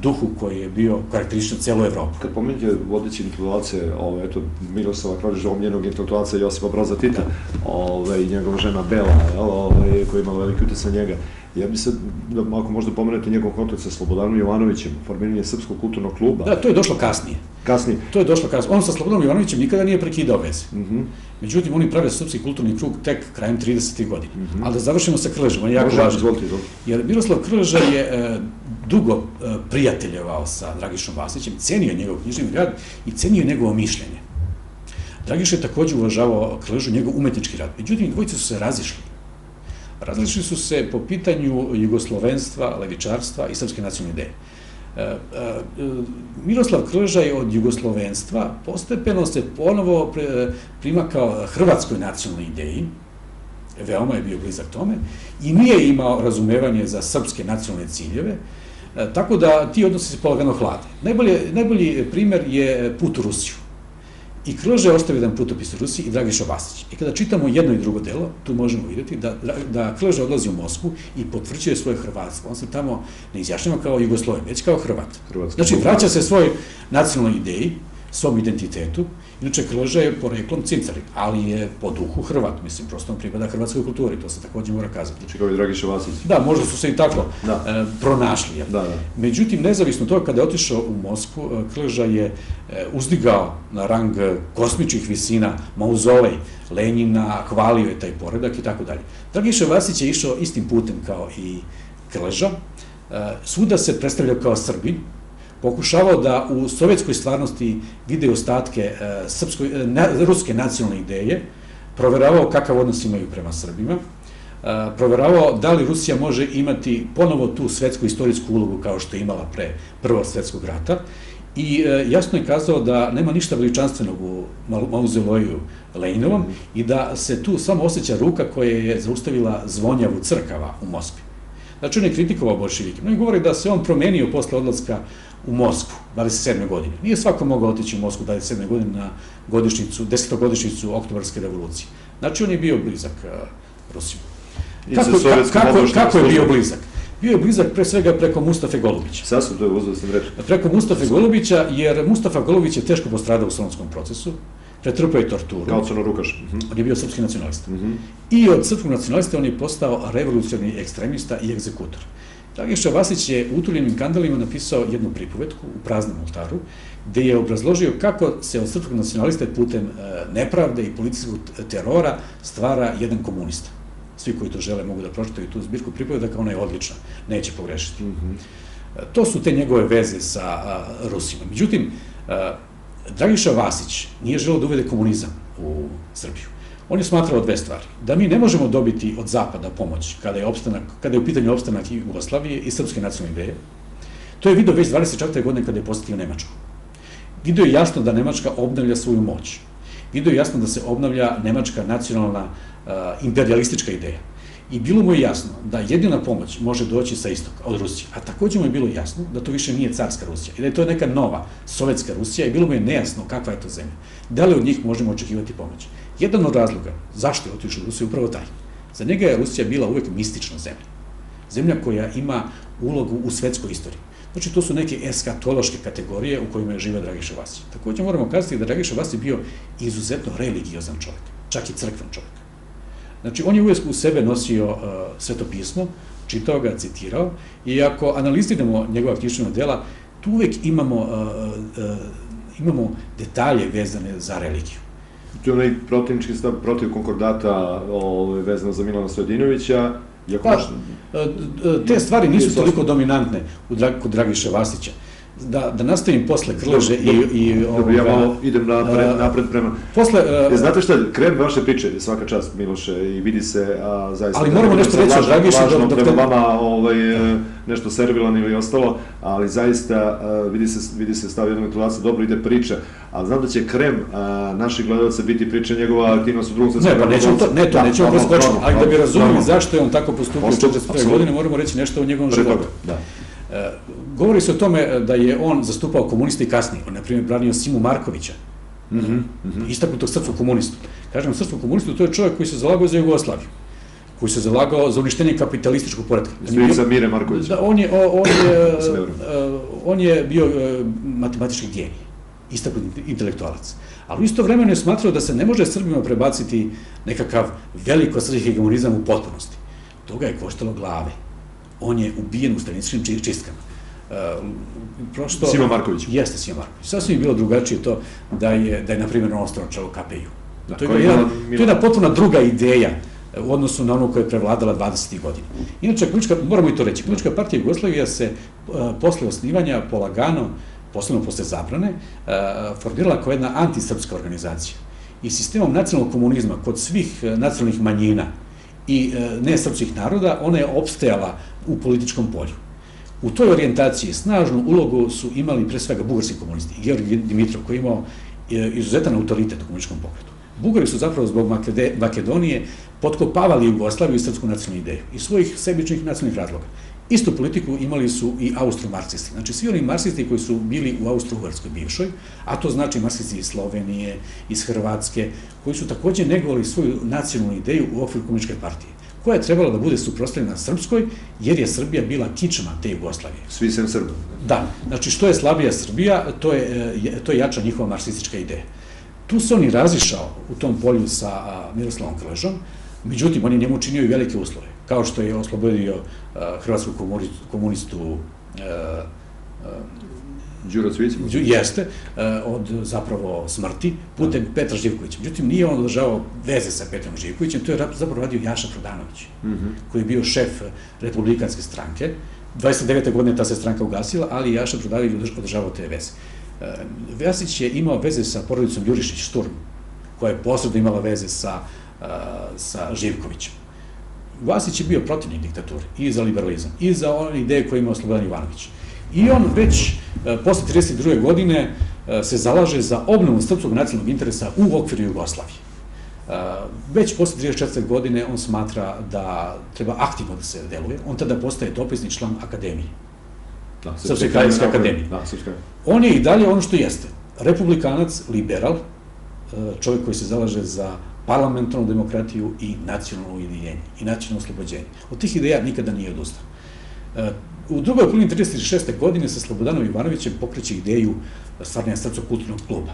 duhu koji je bio karakterističan celu Evropu. Kad pomenite vodeći intelektualce, eto, Miroslava Krleža, njenog intelektualca Josipa Broza Tita, i njegova žena Bela, koja je imala veliki utjecaj na njega, ja bih sad, ako možda pomenete njegov kontakt sa Slobodanom Jovanovićem, formiranje Srpskog kulturnog kluba. Da, to je došlo kasnije. Kasnije. To je došlo kasnije. On sa Slobodanom Jovanovićem nikada nije prekidao veze. Međutim, oni prave srpski kulturni krug tek krajem 30. godina. Ali da završimo sa Krležom, on je jako važan. Jer Miroslav Krleža je dugo prijateljevao sa Dragišom Vasićem, cenio njegov književni rad i cenio njegovo mišljenje. Dragiša je također uvažavao Krležu, njegov umetnički rad. Međutim, dvojice su se razišli. Različili su se po pitanju jugoslovenstva, levičarstva i srpske nacionalne ideje. Miroslav Krleža je od jugoslovenstva postepeno se ponovo primakao hrvatskoj nacionalnoj ideji, veoma je bio blizak tome, i nije imao razumevanje za srpske nacionalne ciljeve, tako da ti odnosi se polagano hlade. Najbolji primer je put u Rusiju. I Krleža je ostavio jedan putopis u Rusiji i Dragiša Vasić. I kada čitamo jedno i drugo delo, tu možemo vidjeti da Krleža odlazi u Moskvu i potvrđuje svoje hrvatstvo. On se tamo ne izjašnjava kao Jugosloven, već kao Hrvat. Znači, vraća se svoj nacionalnoj ideji, svom identitetu. Inače, Krleža je poreklom Cincarik, ali je po duhu Hrvat. Mislim, prosto on pripada hrvatskoj kulturi, to se također mora kazati. Znači, kao i Dragiša Vasić. Da, možda su se i tako pronašli. Međutim, nezavisno toga, kada je otišao u Moskvu, Krleža je uzdigao na rang kosmičkih visina mauzolej Lenjina, hvalio je taj poredak i tako dalje. Dragiša Vasić je išao istim putem kao i Krleža, svuda se predstavljao kao Srbin, pokušavao da u sovjetskoj stvarnosti vide ostatke ruske nacionalne ideje, proveravao kakav odnos imaju prema Srbima, proveravao da li Rusija može imati ponovo tu svetsku istorijsku ulogu kao što je imala pre Prvog svjetskog rata i jasno je kazao da nema ništa veličanstvenog u mauzoleju Lenjinovom i da se tu samo osjeća ruka koja je zaustavila zvonjavu crkava u Moskvi. Znači, on je kritikovao bolševike. Mnogi govori da se on promenio posle odlaska u Moskvu, 27. godine. Nije svako mogao otići u Moskvu 27. godine na desetogodišnjicu Oktobarske revolucije. Znači, on je bio blizak Rusima. Kako je bio blizak? Bio je blizak pre svega preko Mustafe Golubića. Sasvim, to je uzeo sam reći. Preko Mustafe Golubića, jer Mustafa Golubić je teško postradao u Solunskom procesu, pretrpeo je torturu. Kao crnorukaš. On je bio srpski nacionalista. I od srpskog nacionalista on je postao revolucionarni ekstremista i egzekutor. Dragiša Vasić je u Utuljenim kandalima napisao jednu pripovetku u praznom oltaru, gde je obrazložio kako se od srpskog nacionalista putem nepravde i policijskog terora stvara jedan komunista. Svi koji to žele mogu da pročitaju tu zbirku pripovedaka, ona je odlična, neće pogrešiti. To su te njegove veze sa Rusima. Međutim, Dragiša Vasić nije želeo da uvede komunizam u Srbiju. On je smatrao dve stvari. Da mi ne možemo dobiti od Zapada pomoć kada je u pitanju opstanak Jugoslavije i srpske nacionalne ideje. To je video već 24. godine kada je posetio Nemačku. Video je jasno da Nemačka obnavlja svoju moć. Video je jasno da se obnavlja nemačka nacionalna imperialistička ideja. I bilo mu je jasno da jedina pomoć može doći sa istoka, od Rusije. A također mu je bilo jasno da to više nije carska Rusija i da je to neka nova sovjetska Rusija i bilo mu je nejasno kakva je to zemlja. Da li od njih možemo očekivati pomoć? Jedan od razloga zašto je otišao u Rusiju upravo taj. Za njega je Rusija bila uvek mistična zemlja. Zemlja koja ima ulogu u svetskoj istoriji. Znači, to su neke eskatološke kategorije u kojima je živeo Dragiša Vasić. Također moramo kazati da Dragiša Vasić bio izuzetno religiozan čovjek, čak i crkven čovjek. Znači, on je uvijek u sebe nosio Sveto pismo, čitao ga, citirao, i ako analiziramo njegova književna dela, tu uvijek imamo detalje vezane za religiju. To je onaj protivnički stav protiv konkordata vezano za Milana Stojadinovića. Te stvari nisu toliko dominantne kod Dragiše Vasića. Da nastavim posle Krleže i... Dobro, ja malo idem napred prema... Znate šta, krem vaše priče, svaka čast Miloše, i vidi se zaista... Ali moramo nešto reći o Dragiši... Važno prema vama nešto servilan ili ostalo, ali zaista vidi se stav jednog intelektualca, dobro ide priča, ali znam da će krem naših gledalaca biti priča njegova aktivnost u drugom svetskom ratu. Ne, to nećemo preskočiti, ali da bi razumeli zašto je on tako postupio u 41. godine, moramo reći nešto o njegovom životu. Govori se o tome da je on zastupao komuniste i kasnije. On, na primjer, branio Simu Markovića, istaknutog srpskog komunistu. Kažem, srpskog komunistu, to je čovjek koji se zalagao za Jugoslaviju, koji se zalagao za uništenje kapitalističkog poretka. Sprica Mire Markovića. On je bio matematički genij, istaknuti intelektualac. Ali isto vremeno je smatrao da se ne može Srbima prebaciti nekakav veliko srpski hegemonizam u potpunosti. Toga je koštalo glave. On je ubijen u stalinističkim čistkama. Sima Marković. Jeste Sima Marković. Sasvim je bilo drugačije to da je na primjer, on ostao na čelu KPI-u. To je jedna potpuno druga ideja u odnosu na onu koja je prevladala 20. godina. Inače, moramo i to reći, Politička partija Jugoslavija se posle osnivanja polagano, posebno posle zabrane, formirala kao jedna antisrpska organizacija. I sistemom nacionalnog komunizma kod svih nacionalnih manjina i nesrpskih naroda, ona je opstajala u političkom polju. U toj orijentaciji snažnu ulogu su imali pre svega bugarski komunisti i Georgij Dimitrov, koji je imao izuzetan autoritet u komunističkom pokretu. Bugari su zapravo zbog Makedonije potkopavali Jugoslaviju i srpsku nacionalnu ideju iz svojih sebičnih nacionalnih razloga. Istu politiku imali su i austro-marksisti. Znači, svi oni marksisti koji su bili u Austro-Ugarskoj bivšoj, a to znači marksisti iz Slovenije, iz Hrvatske, koji su takođe negovali svoju nacionalnu ideju u okviru komunističke partije, koja je trebala da bude suprotstavljena Srpskoj, jer je Srbija bila kičma te Jugoslavije. Svi sem Srba. Da, znači što je slabija Srbija, to je jača njihova marksistička ideja. Tu se on i razišao u tom polju sa Miroslavom Krležom, međutim, on je njemu činio i velike uslove, kao što je oslobodio hrvatskog komunistu Đuro Cvijić? Jeste, od zapravo smrti, putem Petra Živkovića. Međutim, nije on održavao veze sa Petrom Živkovićem, to je zapravo radio Jaša Prodanović, koji je bio šef Republikanske stranke. 29. godine ta se stranka ugasila, ali Jaša Prodanović održavao te veze. Vasić je imao veze sa porodicom Jurišić-Šturm, koja je posredno imala veze sa Živkovićem. Vasić je bio protivnik diktature i za liberalizam, i za one ideje koje imao Slobodan Jovanović. I on već posle 1932. godine se zalaže za obnovu srpskog nacionalnog interesa u okviru Jugoslavije. Već posle 1934. godine on smatra da treba aktivno da se deluje. On tada postaje dopisni član akademije. Srpske kraljevske akademije. On je i dalje ono što jeste. Republikanac, liberal, čovjek koji se zalaže za parlamentarnu demokratiju i nacionalno ujedinjenje i nacionalno oslobođenje. Od tih ideja nikada nije odustao. U drugoj polovini 1936. godine sa Slobodanom Jovanovićem pokreće ideju stvaranja Srpskog kulturnog kluba.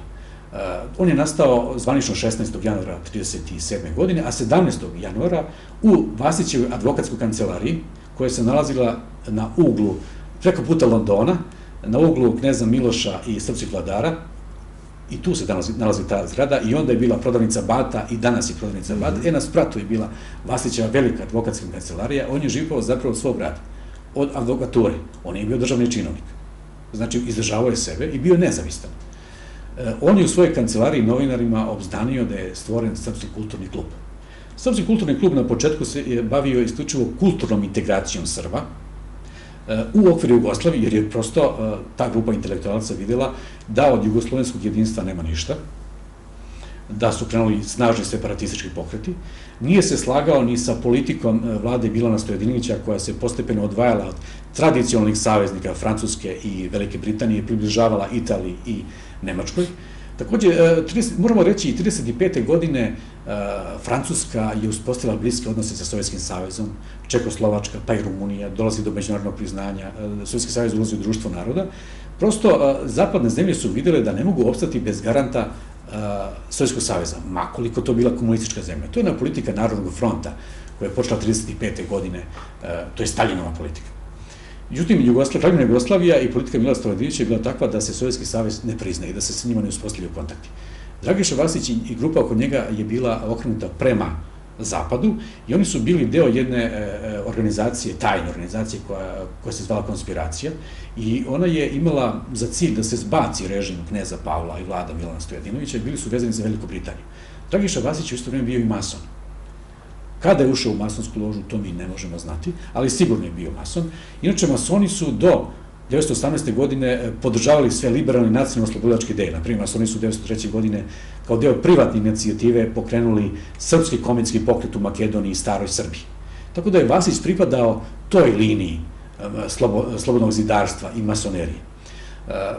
On je nastao zvanično 16. januara 1937. godine, a 17. januara u Vasićevoj advokatskoj kancelariji, koja se nalazila na uglu preko puta Londona, na uglu kneza Miloša i srpskih vladara, i tu se nalazi ta zgrada, i onda je bila prodavnica Bata, i danas je prodavnica Bata. Na spratu je bila Vasićeva velika advokatska kancelarija. On je živao zapravo od svog rada, od advokature. On je bio državni činovnik. Znači, izdržavao je sebe i bio nezavistan. On je u svojoj kancelariji novinarima obznanio da je stvoren Srpski kulturni klub. Srpski kulturni klub na početku se je bavio isključivo kulturnom integracijom Srba u okviru Jugoslavije, jer je prosto ta grupa intelektualaca videla da od jugoslovenskog jedinstva nema ništa, da su krenuli snažni separatistički pokreti. Nije se slagao ni sa politikom vlade Milana Stojadinovića, koja se postepeno odvajala od tradicionalnih saveznika Francuske i Velike Britanije, približavala Italiji i Nemačkoj. Takođe, moramo reći, i 1935. godine Francuska je uspostavila bliske odnose sa Sovjetskim savezom, Čekoslovačka, pa i Rumunija, dolazi do međunarodnog priznanja, Sovjetski savez ulazi u društvo naroda. Prosto, zapadne zemlje su videle da ne mogu opstati bez garanta Sovjetskog saveza, makoliko to bila komunistička zemlja. To je jedna politika Narodnog fronta, koja je počela 1935. godine, to je Staljinova politika. Međutim, Kraljevina Jugoslavija i politika Milana Stojadinovića je bila takva da se Sovjetski savez ne priznaje i da se s njima ne uspostavljaju kontakti. Dragiša Vasić i grupa oko njega je bila okrenuta prema Zapadu i oni su bili deo jedne organizacije, tajne organizacije koja se zvala Konspiracija, i ona je imala za cilj da se zbaci režim kneza Pavla i vlada Milana Stojadinovića i bili su vezani za Veliku Britaniju. Dragiša Vasić u isto vreme bio i mason. Kada je ušao u masonsku ložu, to mi ne možemo znati, ali sigurno je bio mason. Inače, masoni su do 1918. godine podržavali sve liberalne nacionalno-oslobodilačke ideje. Naprimjer, masoni su 1903. godine kao deo privatne inicijative pokrenuli srpski komitski pokret u Makedoniji i staroj Srbiji. Tako da je Vasić pripadao toj liniji slobodnog zidarstva i masonerije.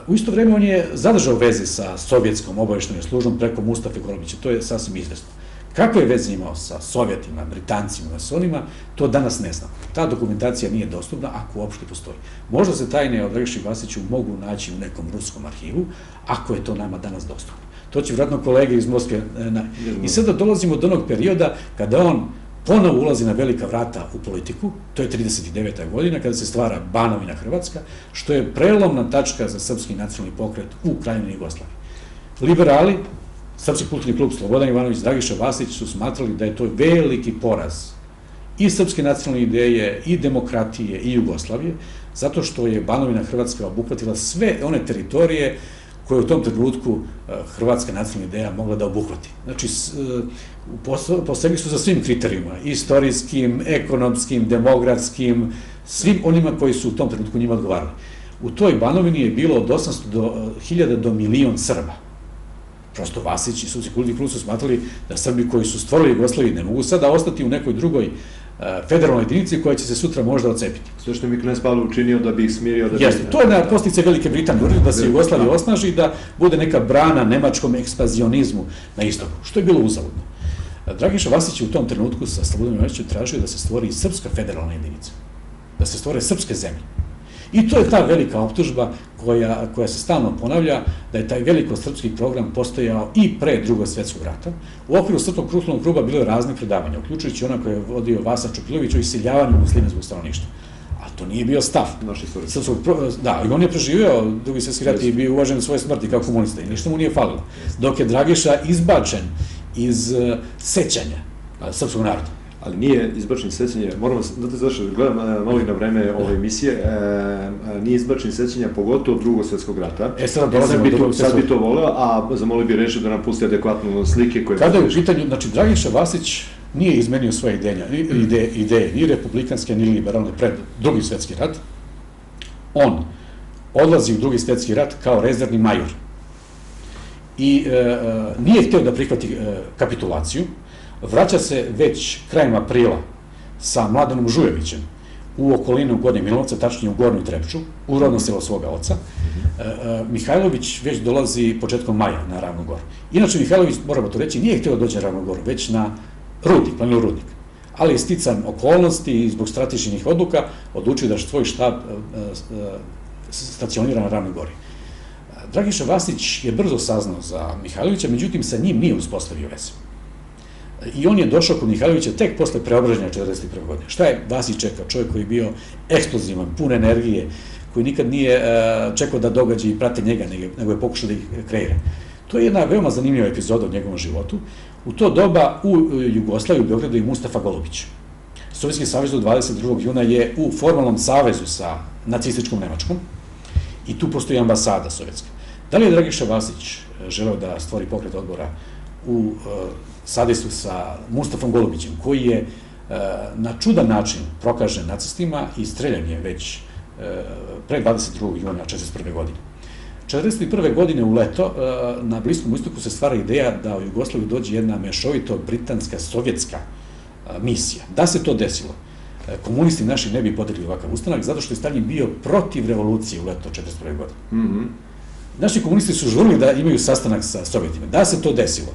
U isto vreme on je zadržao veze sa sovjetskom obaveštajnom službom preko Mustafe Golubića, to je sasvim izvesno. Kakve je veze imao sa Sovjetima, Britancima, masonima, to danas ne znam. Ta dokumentacija nije dostupna, ako uopšte postoji. Možda se tajne o Dragiši Vasiću mogu naći u nekom ruskom arhivu, ako je to nama danas dostupno. To će vjerojatno kolege iz Moskve. I sada dolazimo do onog perioda kada on ponovo ulazi na velika vrata u politiku, to je 39. godina kada se stvara Banovina Hrvatska, što je prelomna tačka za srpski nacionalni pokret u Kraljevini Jugoslaviji. Liberali, Srpski kulturni klub Slobodan Ivanović, Dragiša Vasić su smatrali da je to veliki poraz i srpske nacionalne ideje, i demokratije, i Jugoslavije, zato što je Banovina Hrvatska obuhvatila sve one teritorije koje u tom trenutku hrvatska nacionalna ideja mogla da obuhvati. Znači, posegli su za svim kriterijima, istorijskim, ekonomskim, demografskim, svim onima koji su u tom trenutku njima odgovarali. U toj Banovini je bilo od 800 do 1000 do milion Srba. Prosto Vasić i Srpski kulturni klub su smatrali da Srbi koji su stvorili Jugoslaviju ne mogu sada ostati u nekoj drugoj federalnoj jedinici koja će se sutra možda odcepiti. Sve što mi Knez Pavle učinio da bi ih smirio... Jeste, to je na postice Velike Britanije, da se Jugoslavija osnaži i da bude neka brana nemačkom ekspanzionizmu na istoku, što je bilo uzaludno. Dragiša Vasić je u tom trenutku sa Slobodanom Ivanovićem tražio da se stvori srpska federalna jedinica, da se stvore srpske zemlje. I to je ta velika optužba koja se stalno ponavlja, da je taj veliko srpski program postojao i pre Drugog svjetskog rata. U okviru Srpskog kulturnog kluba bilo je raznih predavanja, uključujući ona koje je vodio Vasa Čupilović o iseljavanju muslimanskog stanovništva. A to nije bio stav. Da, i on je preživio Drugi svjetski rat i bio uvažen u svoje smrti kao komunista i ništa mu nije falilo. Dok je Dragiša izbačen iz sećanja srpskog naroda. Ali nije izbačen sećanja, moramo da te završiti, gledam malo i na vreme ove emisije, nije izbačen sećanja pogotovo od Drugog svjetskog rata. Sad dolazimo do Drugog svjetskog rata. Sad bi to voleo, a zamolio bi Rešu da nam pusti adekvatno slike koje... Kada je u pitanju, znači Dragiša Vasić nije izmenio svoje ideje, ni republikanske, ni liberalne pred Drugi svjetski rat. On odlazi u Drugi svjetski rat kao rezervni major. I nije hteo da prihvati kapitulaciju. Vraća se već krajem aprila sa Mladenom Žujevićem u okolinu Gornjeg Milanovca, tačnije u Gornju Trepču, u rodno selo svoga oca. Mihajlović već dolazi početkom maja na Ravnu Goru. Inače, Mihajlović, moramo to reći, nije hteo da dođe na Ravnu Goru, već na Rudnik, planinu Rudnik. Ali je stican okolnosti i zbog strateških odluka odlučio da svoj štab stacionira na Ravnoj Gori. Dragiša Vasić je brzo saznao za Mihajlovića, međutim sa njim nije uspostavio veze. I on je došao kod Mihajlovića tek posle preobražanja 1941. godine. Šta je Vasić čekao? Čovjek koji je bio eksplozivan, pun energije, koji nikad nije čekao da događaji prate njega, nego je pokušao da ih kreira. To je jedna veoma zanimljiva epizoda u njegovom životu. U to doba u Jugoslaviji, u Beogradu, je Mustafa Golubić. Sovjetski savez do 22. juna je u formalnom savezu sa nacističkom Nemačkom i tu postoji ambasada sovjetska. Da li je Dragiša Vasić želeo da stvori pokret odbora u sadejstvu sa Mustafom Golubićem, koji je na čudan način prokažen nacistima i streljan je već pre 22. juna 1941. godine. 1941. godine u leto na Bliskom istoku se stvara ideja da u Jugoslaviju dođe jedna mešovito britanska, sovjetska misija. Da se to desilo, komunisti naši ne bi potegli ovakav ustanak, zato što je Stalin bio protiv revolucije u leto 1941. godine. Naši komunisti su žurili da imaju sastanak sa Sovjetima. Da se to desilo,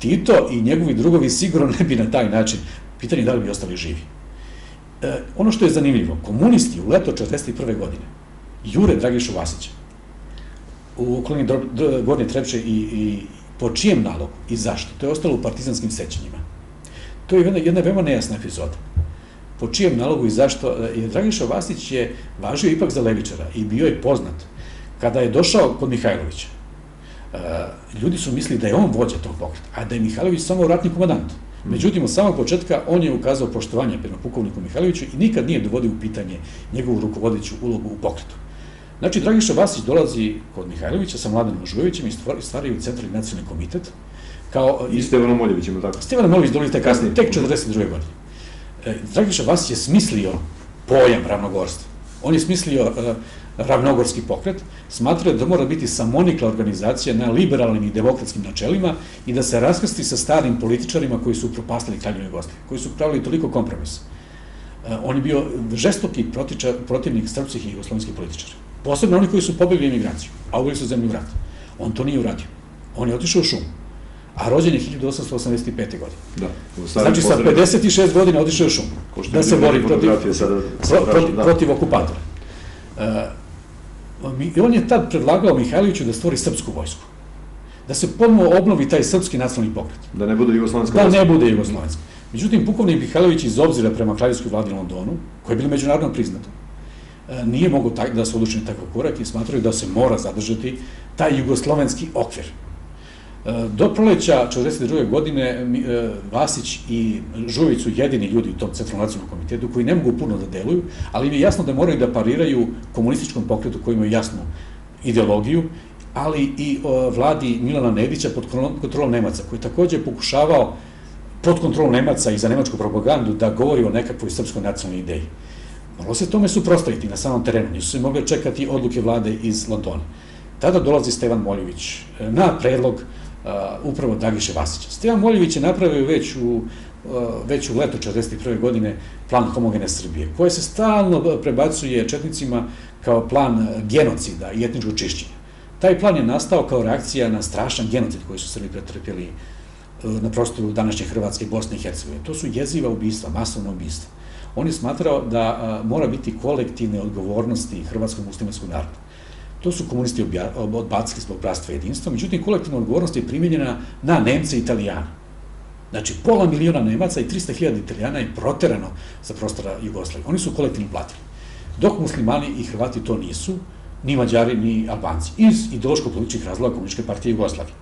Tito i njegovi drugovi sigurno ne bi na taj način, pitanje da li bi ostali živi. Ono što je zanimljivo, komunisti u leto 1941. godine jure Dragišu Vasića u okolini Gornje Trepče i po čijem nalogu i zašto? To je ostalo u partizanskim sećanjima. To je jedna veoma nejasna epizoda. Po čijem nalogu i zašto? Jer Dragiša Vasić je važio ipak za levičara i bio je poznat. Kada je došao kod Mihajlovića, ljudi su mislili da je on vođa tog pokreta, a da je Mihajlović samo ratni komandant. Međutim, od samog početka on je ukazao poštovanje prema pukovniku Mihajloviću i nikad nije dovodio u pitanje njegovu rukovodeću ulogu u pokretu. Znači, Dragiša Vasić dolazi kod Mihajlovića sa Mladenom Žujevićem i stvaraju Centralni nacionalni komitet. I Stevanom Moljevićem, tako? Stevan Moljević dolazi tek kasnije, tek 1942. godine. Dragiša Vasić je smislio pojam ravnogorstva. On je smislio ravnogorski pokret, smatrao da mora biti samonikla organizacija na liberalnim i demokratskim načelima i da se raskrsti sa starim političarima koji su upropastili Kraljevinu Jugoslaviju, koji su pravili toliko kompromisa. On je bio žestoki protivnik srpskih i jugoslovenskih političara. Posebno oni koji su pobegli emigraciju, a uveli su zemlju u rat. On to nije uradio. On je otišao u šumu, a rođen je 1885. godine. Znači, sa 56 godina otišao u šumu, da se bori protiv okupatora. On je tad predlagao Mihajloviću da stvori srpsku vojsku. Da se ponovo obnovi taj srpski nacionalni pokret. Da ne bude jugoslovenska vojska. Da ne bude jugoslovenska. Međutim, pukovnik Mihajlović iz obzira prema kraljevskoj vladi u Londonu, koja je bila međunarodno priznata, nije mogao da se odluči na takav korak i smatraju da se mora zadržati taj jugoslovenski okvir. Do proleća 1942. godine Vasić i Žujović su jedini ljudi u tom Centralnom nacionalnom komitetu koji ne mogu puno da deluju, ali im je jasno da moraju da pariraju komunističkom pokretu koji imaju jasnu ideologiju, ali i vladi Milana Nedića pod kontrolom Nemaca, koji je takođe pokušavao pod kontrolom Nemaca i za nemačku propagandu da govori o nekakvoj srpskoj nacionalnoj ideji. Moralo se tome suprotstaviti na samom terenu, nisu se mogli čekati odluke vlade iz Londona. Tada dolazi Stevan Moljević na predlog upravo Dragiše Vasića. Stevan Moljević je napravio već u leto 1941. godine plan homogene Srbije, koje se stalno prebacuje četnicima kao plan genocida i etničkog čišćenja. Taj plan je nastao kao reakcija na strašan genocid koji su Srbi pretrpjeli na prostoru današnje Hrvatske i Bosne i Hercegovine. To su jeziva ubistva, masovna ubistva. On je smatrao da mora biti kolektivne odgovornosti hrvatskog muslimanskog naroda. To su komunisti odbacili zbog bratstva i jedinstva, međutim, kolektivna odgovornost je primjenjena na Nemce i Italijana. Znači, 500.000 Nemaca i 300.000 Italijana je proterano sa prostora Jugoslavije. Oni su kolektivno platili. Dok muslimani i Hrvati to nisu, ni Mađari, ni Albanci, iz ideološko-političkih razloga Komunističke partije Jugoslavije.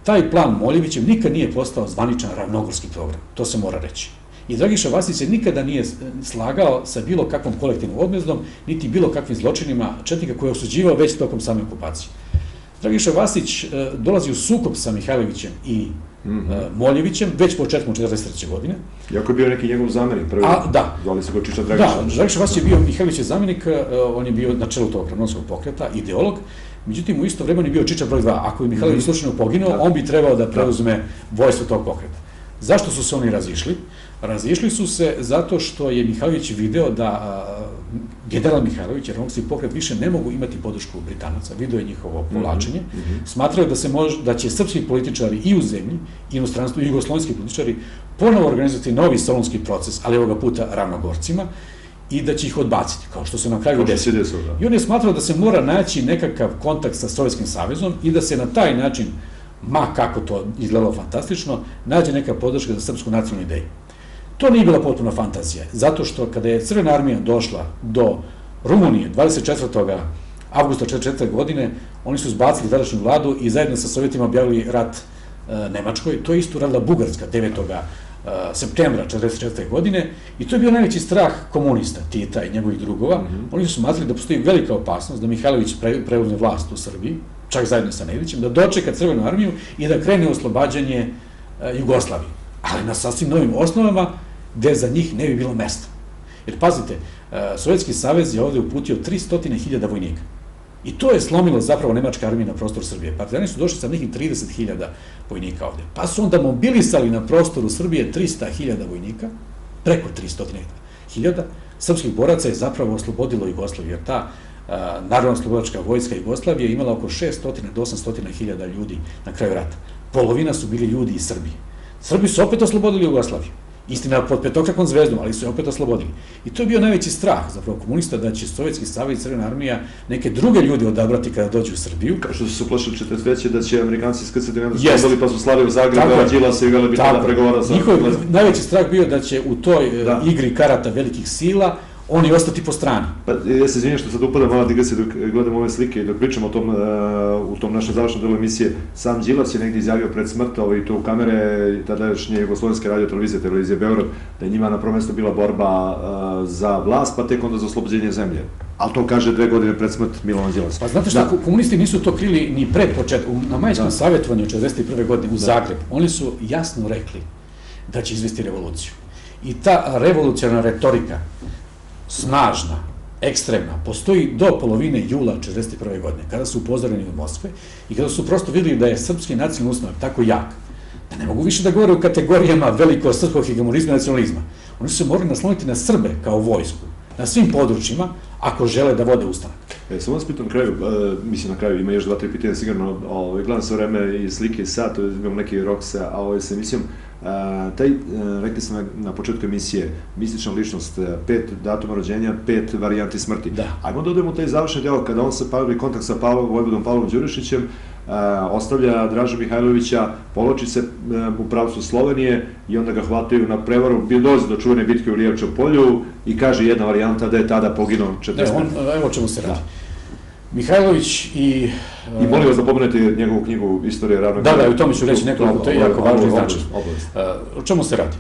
Taj plan Moljevićev nikad nije postao zvaničan ravnogorski program, to se mora reći. I Dragiša Vasić se nikada nije slagao sa bilo kakvom kolektivnom odmezdom, niti bilo kakvim zločinima četnika koje je osuđivao već tokom same okupacije. Dragiša Vasić dolazi u sukob sa Mihajlovićem i Moljevićem već početkom 1943. godine. Iako je bio neki njegov zamenik, prvi, zvali se go Čiča Dragiša. Da, Dragiša Vasić je bio Mihajlovićev zamenik, on je bio na čelu tog ravnogorskog pokreta, ideolog, međutim u isto vreme je bio Čiča broj 2. Ako je Mihajlović slučajno poginuo, on bi trebao da preuzme vojstvo tog pokreta. Zašto su se oni razišli? Razišli su se zato što je Mihajlović video da general Mihajlović, jer ravnogorski pokret više ne mogu imati podršku Britanaca, video je njihovo povlačenje, smatraju da će srpski političari i u zemlji, i inostranstvu, i jugoslovenski političari ponovo organizovati novi solunski proces, ali ovoga puta ravnogorcima, i da će ih odbaciti, kao što se na kraju desilo. I on je smatrao da se mora naći nekakav kontakt sa Sovjetskim savezom i da se na taj način, ma kako to izgledalo fantastično, nađe neka podrška za srpsku nacionalnu ideju. To nije bila potpuna fantazija, zato što kada je Crvena armija došla do Rumunije 24. avgusta 1944. godine, oni su zbacili tadašnju vladu i zajedno sa Sovjetima objavili rat Nemačkoj. To je isto radila Bugarska 9. septembra 1944. godine i to je bio najveći strah komunista, Tita i njegovih drugova. Oni su smatrali da postoji velika opasnost da Mihajlović preuzme vlast u Srbiji, čak zajedno sa Nedićem, da dočeka Crvenu armiju i da krene oslobađanje Jugoslavije, ali na sasvim novim osnovama gde za njih ne bi bilo mesta. Jer pazite, Sovjetski savez je ovde uputio 300.000 vojnika i to je slomilo zapravo nemačka armija na prostoru Srbije. Partizani su došli sa nekih 30.000 vojnika ovde, pa su onda mobilisali na prostoru Srbije 300.000 vojnika, preko 300.000 srpskih boraca je zapravo oslobodilo Jugoslaviju, jer ta Narodno-oslobodilačka vojska Jugoslavije imala oko 600 do 800.000 ljudi na kraju rata. Polovina su bili ljudi iz Srbije. Srbi su opet oslobodili Jugoslaviju. Istina, pod petokrakom zvezdom, ali su je opet oslobodili. I to je bio najveći strah, zapravo, komunista, da će Sovjetski savez i Crvena armija neke druge ljude odabrati kada dođu u Srbiju. Kao što su se uplašili 43. da će Amerikanci iskrcati na stoli, pa su slali u Zagreb, Đilasa i vele bi tada pregovara sa... Njihov najveći strah bio da će u toj igri karata velikih sila oni ostati po strani. Pa, ja se izvinjam što sad upadam mala digresija dok gledam ove slike i dok pričam o tom, u tom našem završnom delu emisije. Sam Đilas je negdje izjavio pred smrt, i to u kamere tadašnje Jugoslovenske radio televizije Beograd, da je njima na prvo mesto bila borba za vlast, pa tek onda za oslobođenje zemlje. Ali to kaže 2 godine pred smrt Milana Đilasa. Pa znate što, komunisti nisu to krili ni pred početkom. Na majskom savjetovanju 1941. godine u Zagreb, oni su jasno rekli da će izvesti revoluciju. I ta revolucionarna retorika, snažna, ekstremna, postoji do polovine jula 1941. godine, kada su upozoreni od Moskve i kada su prosto videli da je srpski nacionalni ustanak tako jak, da ne mogu više da govore u kategorijama velikog srpskog hegemonizma i nacionalizma. Oni su se morali nasloniti na Srbe kao vojsku, na svim područjima, ako žele da vode ustanak. Samo vas pitam na kraju, mislim na kraju, ima još 2-3 pitanja sigurno, gledam sve vreme i slike i sad, imamo neki rok sa emisijom. Rekli sam na početku emisije, mistična ličnost, 5 datuma rođenja, 5 varijanti smrti. Ajmo da odemo taj završen deo, kada on se pavili kontakt sa Vojvodom Pavlom Đurišićem, ostavlja Draža Mihajlovića, povlači se u pravcu Slovenije i onda ga hvataju na prevaru, dolazi do čuvene bitke u Lijevčev polju i kaže jedna varijanta da je tada poginuo 45. Evo o čemu se radi. Mihajlović i... I molim vas da pomenete njegovu knjigu Istorija ravnog... Da, u tome ću reći nekoliko, to je jako važno i značajno. O čemu se radi?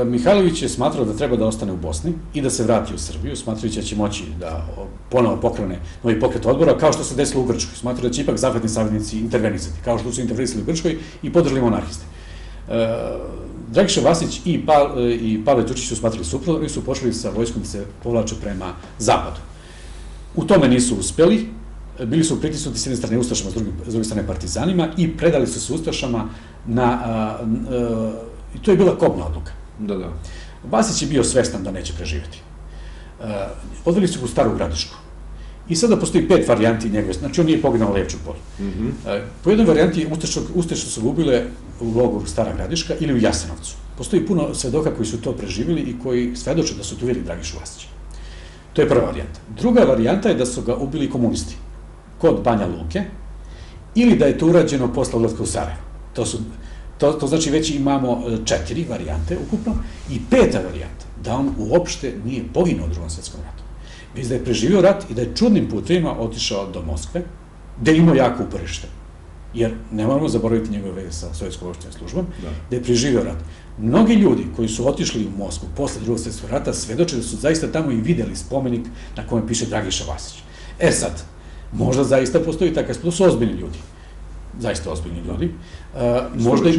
Mihajlović je smatrao da treba da ostane u Bosni i da se vrati u Srbiju, smatrajući da će moći da ponovo pokrene novi pokret odbora, kao što se desilo u Grčkoj. Smatrao da će ipak zapadni saveznici intervenisati, kao što su intervenisali u Grčkoj i podržali monarhiste. Dragiša Vasić i Pavle Đurčić su smatrali suprotno i su počeli sa vojskom da se povlače prema zapadu. U tome nisu uspeli, bili su pritisnuti s jedne strane ustašama, s druge strane partizanima i predali su se ustašama i to je bila kobna odluka. Da. Vasić je bio svestan da neće preživjeti. Odveli su ga u Staru Gradišku. I sada postoji 5 varijanti njegove, znači on nije poginuo na Lijevčev polju. Po jednoj varijanti ustaše su ga ubile u logoru Stara Gradiška ili u Jasenovcu. Postoji puno svedoka koji su to preživjeli i koji svedoče da su tu ubili Dragišu Vasića. To je prva varijanta. Druga varijanta je da su ga ubili komunisti kod Banja Luke ili da je to urađeno posle odlaska u Sarajevo. To znači već imamo 4 varijante ukupno i 5. varijanta, da on uopšte nije poginuo u Drugom svjetskom ratu, već da je preživio rat i da je čudnim putevima otišao do Moskve, gde je imao jako uporište, jer ne moramo zaboraviti njegove veze sa sovjetskom obavještajnom službom, da je preživio rat. Mnogi ljudi koji su otišli u Moskvu posle Drugog svjetskog rata svedoče da su zaista tamo i videli spomenik na kojem piše Dragiša Vasić. Sad, možda zaista postoji takav, to su ozbiljni ljudi, zaista ozbiljni ljudi.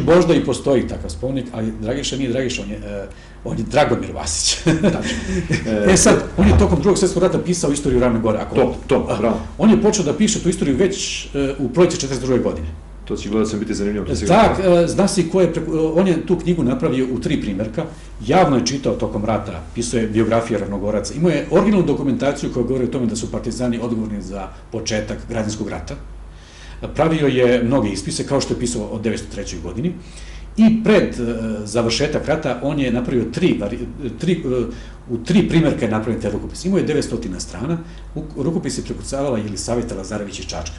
Možda i postoji takav spomenik, ali Dragiša nije Dragiša, on je Dragomir Vasić. Sad, on je tokom Drugog svjetskog rata pisao istoriju Ravne Gore. Bravo. On je počeo da piše tu istoriju već u proljeće 42. godine. To će gledati biti zanimljivo. Tak, zna se ko je, on je tu knjigu napravio u 3 primjerka, javno je čitao tokom rata, pisao je biografije Ravnogoraca, imao je originalnu dokumentaciju koja govori o tome da su partizani odgovorni za početak građanskog rata, pravio je mnoge ispise, kao što je pisao od 1903. godini, i pred završetak rata on je napravio u 3 primjerka je napravljen taj rukopis. Imao je 900 strana, rukopis je prekucavala Jelisaveta Lazarević iz Čačka.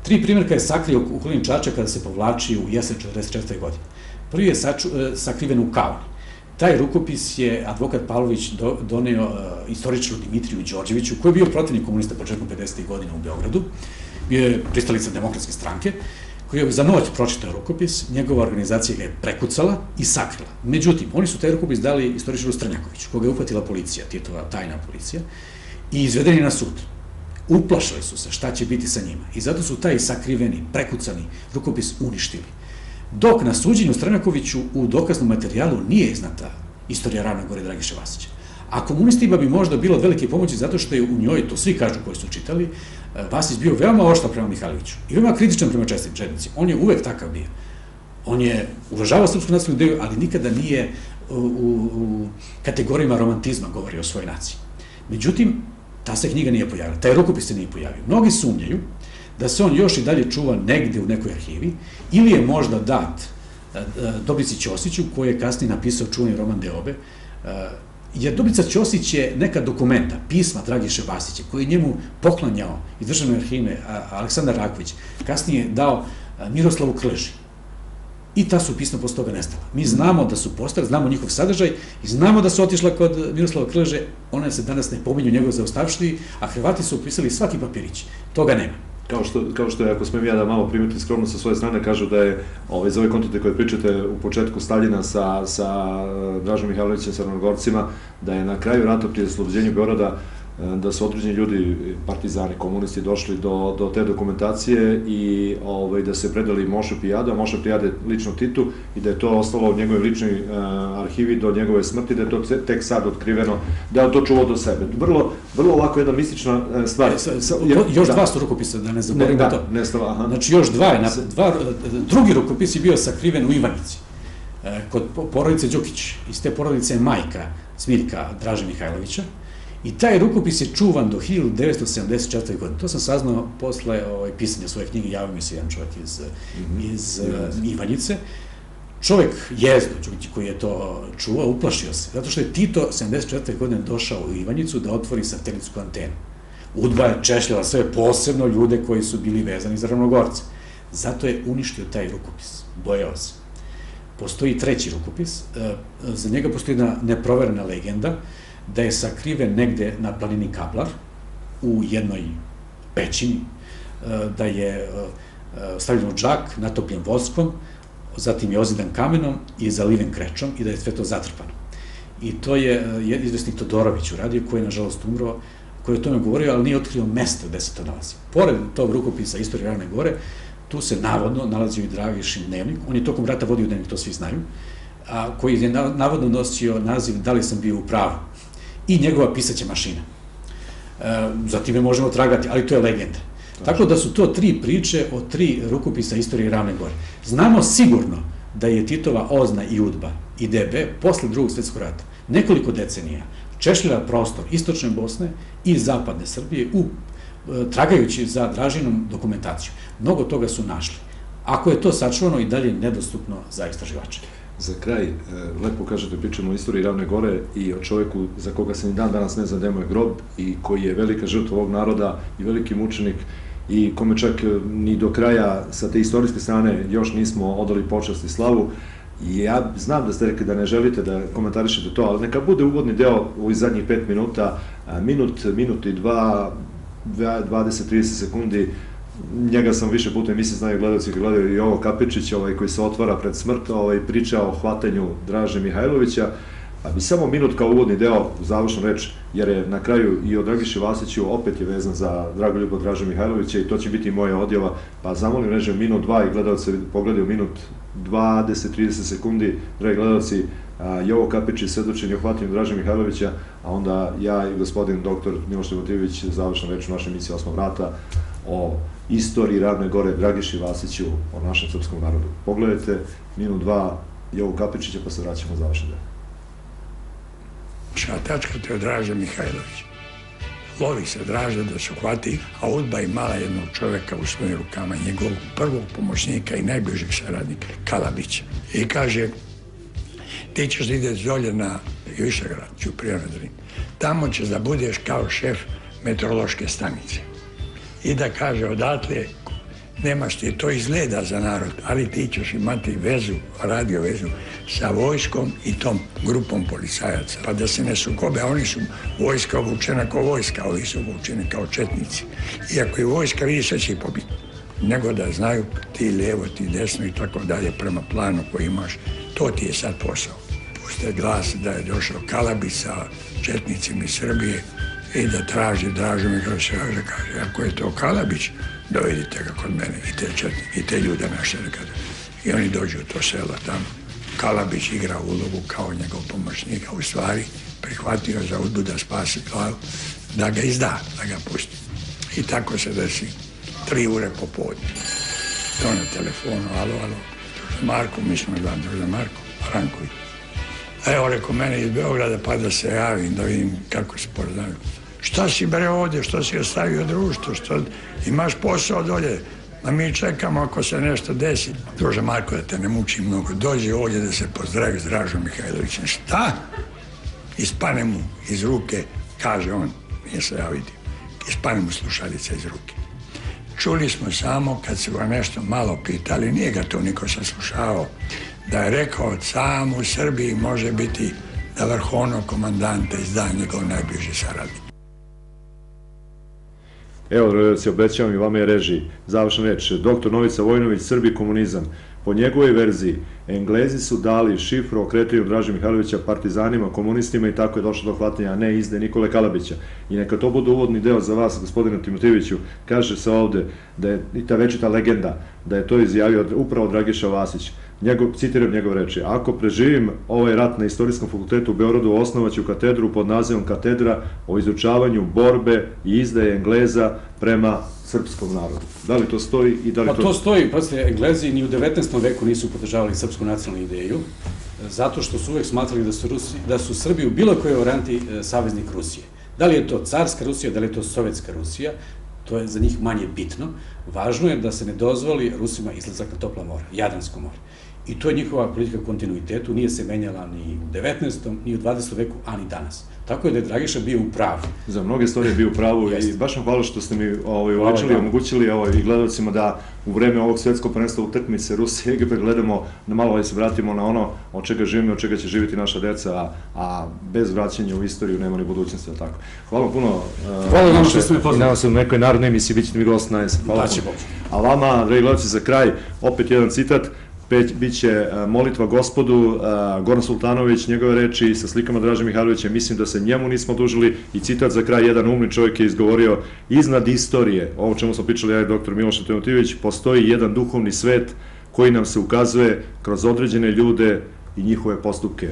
3 primjerka je sakrio u okolini Čačka kada se povlači u jesen 1944. godine. Prvi je sakriven u Kauni. Taj rukopis je advokat Pavlović doneo istoričaru Dimitriju Đorđeviću, koji je bio protivnik komunista početkom 50. godina u Beogradu, bio je pristalica Demokratske stranke, koji je za noć pročitao rukopis, njegova organizacija ga je prekucala i sakrila. Međutim, oni su taj rukopis dali istoričaru Strnjakoviću, koga je uhvatila policija, Titova tajna policija, i izvedeni na sud. Uplašili su se šta će biti sa njima i zato su taj sakriveni, prekucani rukopis uništili. Dok na suđenju Strnjakoviću u dokaznom materijalu nije iznata istorija Ravne Gore Dragiše Vasića. A komunistima bi možda bilo od velike pomoći zato što je u njoj, to svi kažu koji su čitali, Vasić bio veoma oštar prema Mihajloviću i veoma kritičan prema četnicima. On je uvek takav bio. On je uvažavao srpsku nacionalnu ideju, ali nikada nije u kategorijama romantizma govorio o svojoj naciji. Međutim, ta se knjiga nije pojavila, taj rukopis se nije pojavio. Mnogi sumnjaju da se on još i dalje čuva negde u nekoj arhivi ili je možda dat Dobrici Ćosiću, koji je kasnije napisao čuveni roman Deobe, jer Dobrica Ćosić je neka dokumenta, pisma Dragiše Vasića, koji je njemu poklanjao iz državne arhive Aleksandar Raković, kasnije dao Miroslavu Krleži. I ta su pisma posle toga nestala. Mi znamo da su postali, znamo njihov sadržaj i znamo da su otišla kod Miroslava Krleže, one se danas ne pominju u njegovoj zaostavštini, a Hrvati su upisali svaki papirić. Toga nema. Kao što je, ako smijem ja da malo primetim skromno sa svoje strane, kažu da je za ove kontente koje pričate u početku stavljena sa Dražom Mihajlovićem, sa Ravnogorcima, da je na kraju rata pri oslobođenju Beograda da su određeni ljudi, partizani, komunisti, došli do te dokumentacije i da se predali Moše Pijade, a Moše Pijade lično Titu i da je to ostalo u njegovoj ličnoj arhivi do njegove smrti, da je to tek sad otkriveno, da je to čuvao do sebe. Vrlo ovako jedna mistična stvar. Još 2 su rukopisa, da ne zaboravimo to. Znači još 2. Drugi rukopis je bio sakriven u Ivanici, kod porodice Đukić. Iz te porodice je majka Smiljka Draže Mihajlovića. I taj rukopis je čuvan do 1974. godine. To sam saznao posle pisanja svoje knjige, javio mi se jedan čovjek iz Ivanjice. Čovjek Jezdo, koji je to čuvao, uplašio se, zato što je Tito 74. godine došao u Ivanjicu da otvori satelitsku antenu. Udba je češljala sve, posebno ljude koji su bili vezani za Ravnogorce. Zato je uništio taj rukopis, bojao se. Postoji treći rukopis, za njega postoji jedna neproverena legenda da je sakriven negde na planini Kablar, u jednoj pećini, da je stavljen u džak, natopljen voskom, zatim je ozidan kamenom i zaliven krečom i da je sve to zatrpano. I to je izvesni Todorović uradio, koji je nažalost umro, koji je o tome govorio, ali nije otkrio mesto gde se to nalazi. Pored tog rukopisa Istorije Ravne Gore, tu se navodno nalazio i Dragišin dnevnik, on je tokom rata vodio dnevnik, to svi znaju, koji je navodno nosio naziv Da li sam bio u pravu, i njegova pisaća mašina. Zatim je možemo tragati, ali to je legenda. Tako da su to 3 priče o 3 rukopisa Istorije Ravne Gore. Znamo sigurno da je Titova OZNA i UDBA i DB posle Drugog svjetskog rata nekoliko decenija češljala prostor istočne Bosne i zapadne Srbije tragajući za Dražinom dokumentaciju. Mnogo toga su našli. Ako je to sačuvano, i dalje nedostupno za istraživače. Za kraj, lepo kažete, pričamo o istoriji Ravne Gore i o čoveku za koga se ni dan danas ne zna gde mu je grob i koji je velika žrtva ovog naroda i veliki mučenik i kome čak ni do kraja sa te istorijske strane još nismo odali počast i slavu. Ja znam da ste rekli da ne želite da komentarišete to, ali neka bude uvodni deo u zadnjih 5 minuta, minut i 20-30 sekundi. Njega sam više puta, mislim, znaju gledalci koji gledaju, i Jovo Kapičić, koji se otvara pred smrt, priča o hvatanju Draže Mihajlovića, pa bi samo minut kao uvodni deo, završnu reč, jer je na kraju i o Dragiši Vasiću opet je vezan za Dragoljuba Draže Mihajlovića i to će biti moja odjava, pa zamolim režim minut 2 i gledalci pogledaju minut 20-30 sekundi, dragi gledalci, Jovo Kapičić, svedočenje o hvatanju Draže Mihajlovića, a onda ja i gospodin doktor Miloš Timotijević završnu reč u našoj emisiji Osma vrata o istoriji Ravne Gore, Dragiši Vasiću, o našem srpskom narodu. Pogledajte minut 2 Jovu Kapičića, pa se vraćamo za vaše deo. Tačka, to je Draža Mihajlović. Lovi se Draža da se hvati, a UDBA imala jednog čoveka u svojim rukama, njegovog prvog pomoćnika i najbližeg saradnika, Kalabića. I kaže, ti ćeš da ideš dolje na Višegrad, Ćuprija, tamo ćeš da budeš kao šef meteorološke stanice. I da kaže, odatle nemaš ti, to izgleda za narod, ali ti ćeš imati vezu, radio vezu sa vojskom i tom grupom policajaca, pa da se ne sukobe, a oni su vojska obučena kao vojska, ovi su obučeni kao četnici. Iako i vojska vidi sve će pobiti, nego da znaju ti lijevo, ti desno i tako dalje prema planu koji imaš, to ti je sad posao. Puste glas da je došao Kalabić sa četnicima iz Srbije i da traži Dražu Mihajlovića, da kaže, ako je to Kalabić, dovedite ga kod mene i te ljude naše. I oni dođu u to selo tamo. Kalabić igra ulogu kao njegov pomoćnika, u stvari prihvatio za UDBU da spasi glavu, da ga izda, da ga pusti. I tako se desi 3 ure popodne. To na telefonu, alo, Marko, mi smo za Marko, Ranković. Evo, reko, mene iz Beograda, pa da se javim, da vidim kako se poznaju. Šta si bre ovdje, što si ostavio društvo, što imaš posao dolje, a mi čekamo ako se nešto desi. Druže Marko, da te ne muči mnogo, dođi ovdje da se pozdravi s Dražom Mihajlovićem. Šta? Ispane mu iz ruke, kaže on, nije se ja vidio, ispane mu slušalica iz ruke. Čuli smo samo kad su ga nešto malo pitali, nije ga to niko saslušao, da je rekao sam u Srbiji može biti da vrhovnog komandanta izda njegov najbliži saradnik. Evo, se obećavam i vama je reži. Završna reč. Doktor Novica Vojinović, Srbi komunizam. Po njegovoj verziji, Englezi su dali šifru o kretanju Draže Mihajlovića partizanima, komunistima i tako je došlo do hvatanja, a ne izde Nikole Kalabića. I neka to bude uvodni deo za vas, gospodine Timotijeviću. Kaže se ovde da je i ta večita legenda, da je to izjavio upravo Dragiša Vasić. Citiram njegove reči. Ako preživim ovaj rat na Istorijskom fakultetu u Beogradu, osnovaću katedru pod nazivom Katedra o izučavanju borbe i izdaje Engleza prema srpskom narodu. Da li to stoji i da li to... Pa to stoji, pazite, Englezi ni u 19. veku nisu podržavali srpsku nacionalnu ideju, zato što su uvek smatrali da su Srbi u bilo kojoj varijanti saveznik Rusije. Da li je to carska Rusija, da li je to sovjetska Rusija, to je za njih manje bitno. Važno je da se ne dozvoli Rusima izlazak na topla mora, Jadransko more. I to je njihova politika kontinuitetu, nije se menjala ni u 19. ni u 20. veku, a ni danas. Tako je da je Dragiša bio u pravu. Za mnoge stvari je bio u pravu i baš vam hvala što ste mi uličili, omogućili i gledalcima da u vreme ovog svetskog prvenstva utakmice Rusije i Egipat gledamo, da malo se vratimo na ono od čega živimo, od čega će živjeti naša deca, a bez vraćanja u istoriju nema ni budućnosti, tako. Hvala vam puno. Hvala vam što ste me pozvali. Nadam se u nekoj narodnoj emisiji, bit ćete mi gost na jesen. Hvala vam. A vama, dragi gledalci, za kraj, opet jedan citat. Biće molitva Gospodu, Goran Sultanović, njegove reči sa slikama Draže Mihajlovića, mislim da se njemu nismo odužili, i citat za kraj, jedan umni čovjek je izgovorio: iznad istorije, ovo čemu smo pričali ja i doktor Miloš Timotijević, postoji jedan duhovni svet koji nam se ukazuje kroz određene ljude i njihove postupke.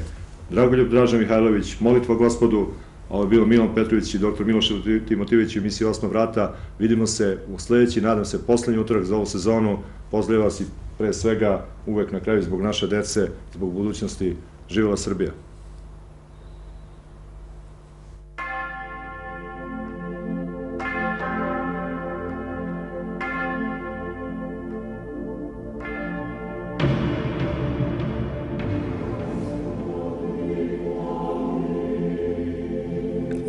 Dragoljub Draža Mihajlović, molitva Gospodu. Ovo je bilo Milan Petrović i doktor Miloš Timotijević u emisiji Osma vrata. Vidimo se u sledeći, nadam se, poslednji utorak za ovu sezonu. Pozdravljam vas i pre svega uvek na kraju zbog naše dece, zbog budućnosti. Živela Srbija!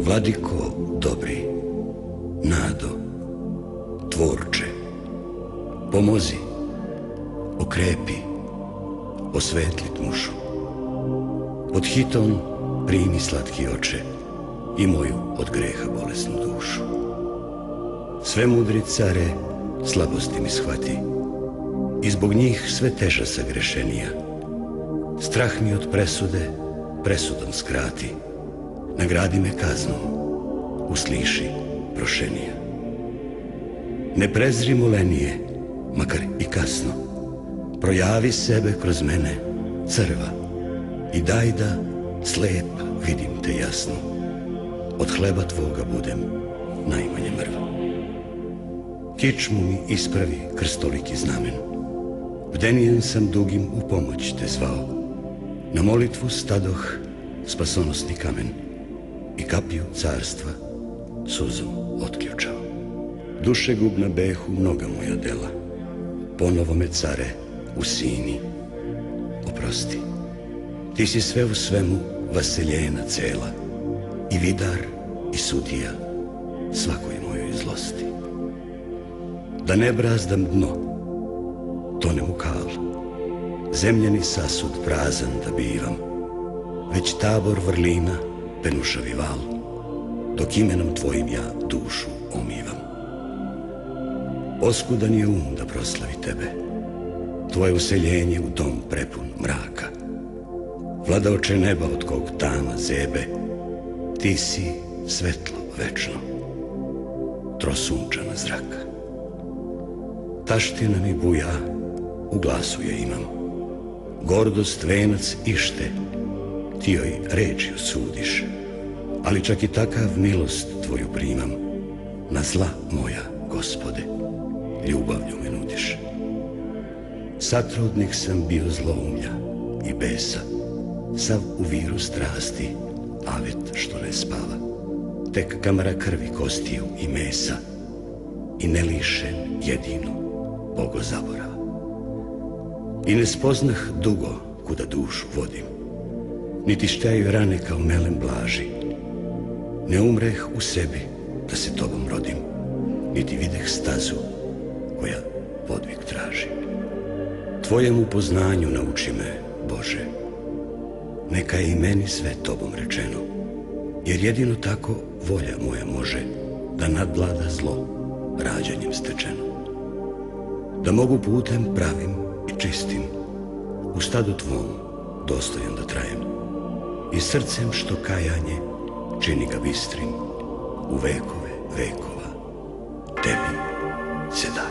Vladiko dobri, nado, tvorče, pomozi, okrepi, osvetli tmušu. Pod hitom primi slatki oče i moju od greha bolesnu dušu. Sve mudri care slabosti mi shvati i zbog njih sve teža sagrešenija. Strah mi od presude presudom skrati, nagradi me kaznom, usliši prošenija. Ne prezri molenije, makar i kasno, projavi sebe kroz mene, crva, i daj da slep vidim te jasno, od hleba tvoga budem najmanje mrva. Kičmu mi ispravi krstoliki znamen, bdenijem sam dugim u pomoć te zvao, na molitvu stadoh spasonosni kamen i kapiju carstva suzom otključao. Dušegubna behu mnoga moja dela, ponovo me care usini, oprosti. Ti si sve u svemu vaseljena cela, i vidar i sudija svakoj mojoj zlosti. Da ne brazdam dno, tonem u kal, zemljani sasud prazan da bivam, već tabor vrlina penušavi val, dok imenom tvojim ja dušu omivam. Oskudan je da proslavi tebe, tvoje useljenje u dom prepun mraka. Vladaoče neba od kog tama zebe, ti si svetlo večno, trosunčana zraka. Taština mi buja, u glasu je imam, gordost venac ište, ti joj reči osudiš, ali čak i takav milost tvoju primam, na zla moja, Gospode, ljubavlju me nudiš. Satrudnik sam bio zloumlja i besa, sav u viru strasti, avet što ne spava, tek kamara krvi, kostiju i mesa, i ne lišen jedinu bogozaborava. I ne spoznah dugo kuda dušu vodim, niti šteju rane kao melem blaži. Ne umreh u sebi da se tobom rodim, niti videh stazu koja podvig traži. Tvojemu poznanju nauči me, Bože, neka je i meni sve tobom rečeno, jer jedino tako volja moja može da nadvlada zlo rađanjem stečeno. Da mogu putem pravim i čistim u stadu tvom dostojan da trajem, i srcem što kajanje čini ga bistrim, u vekove vekova tebi se da.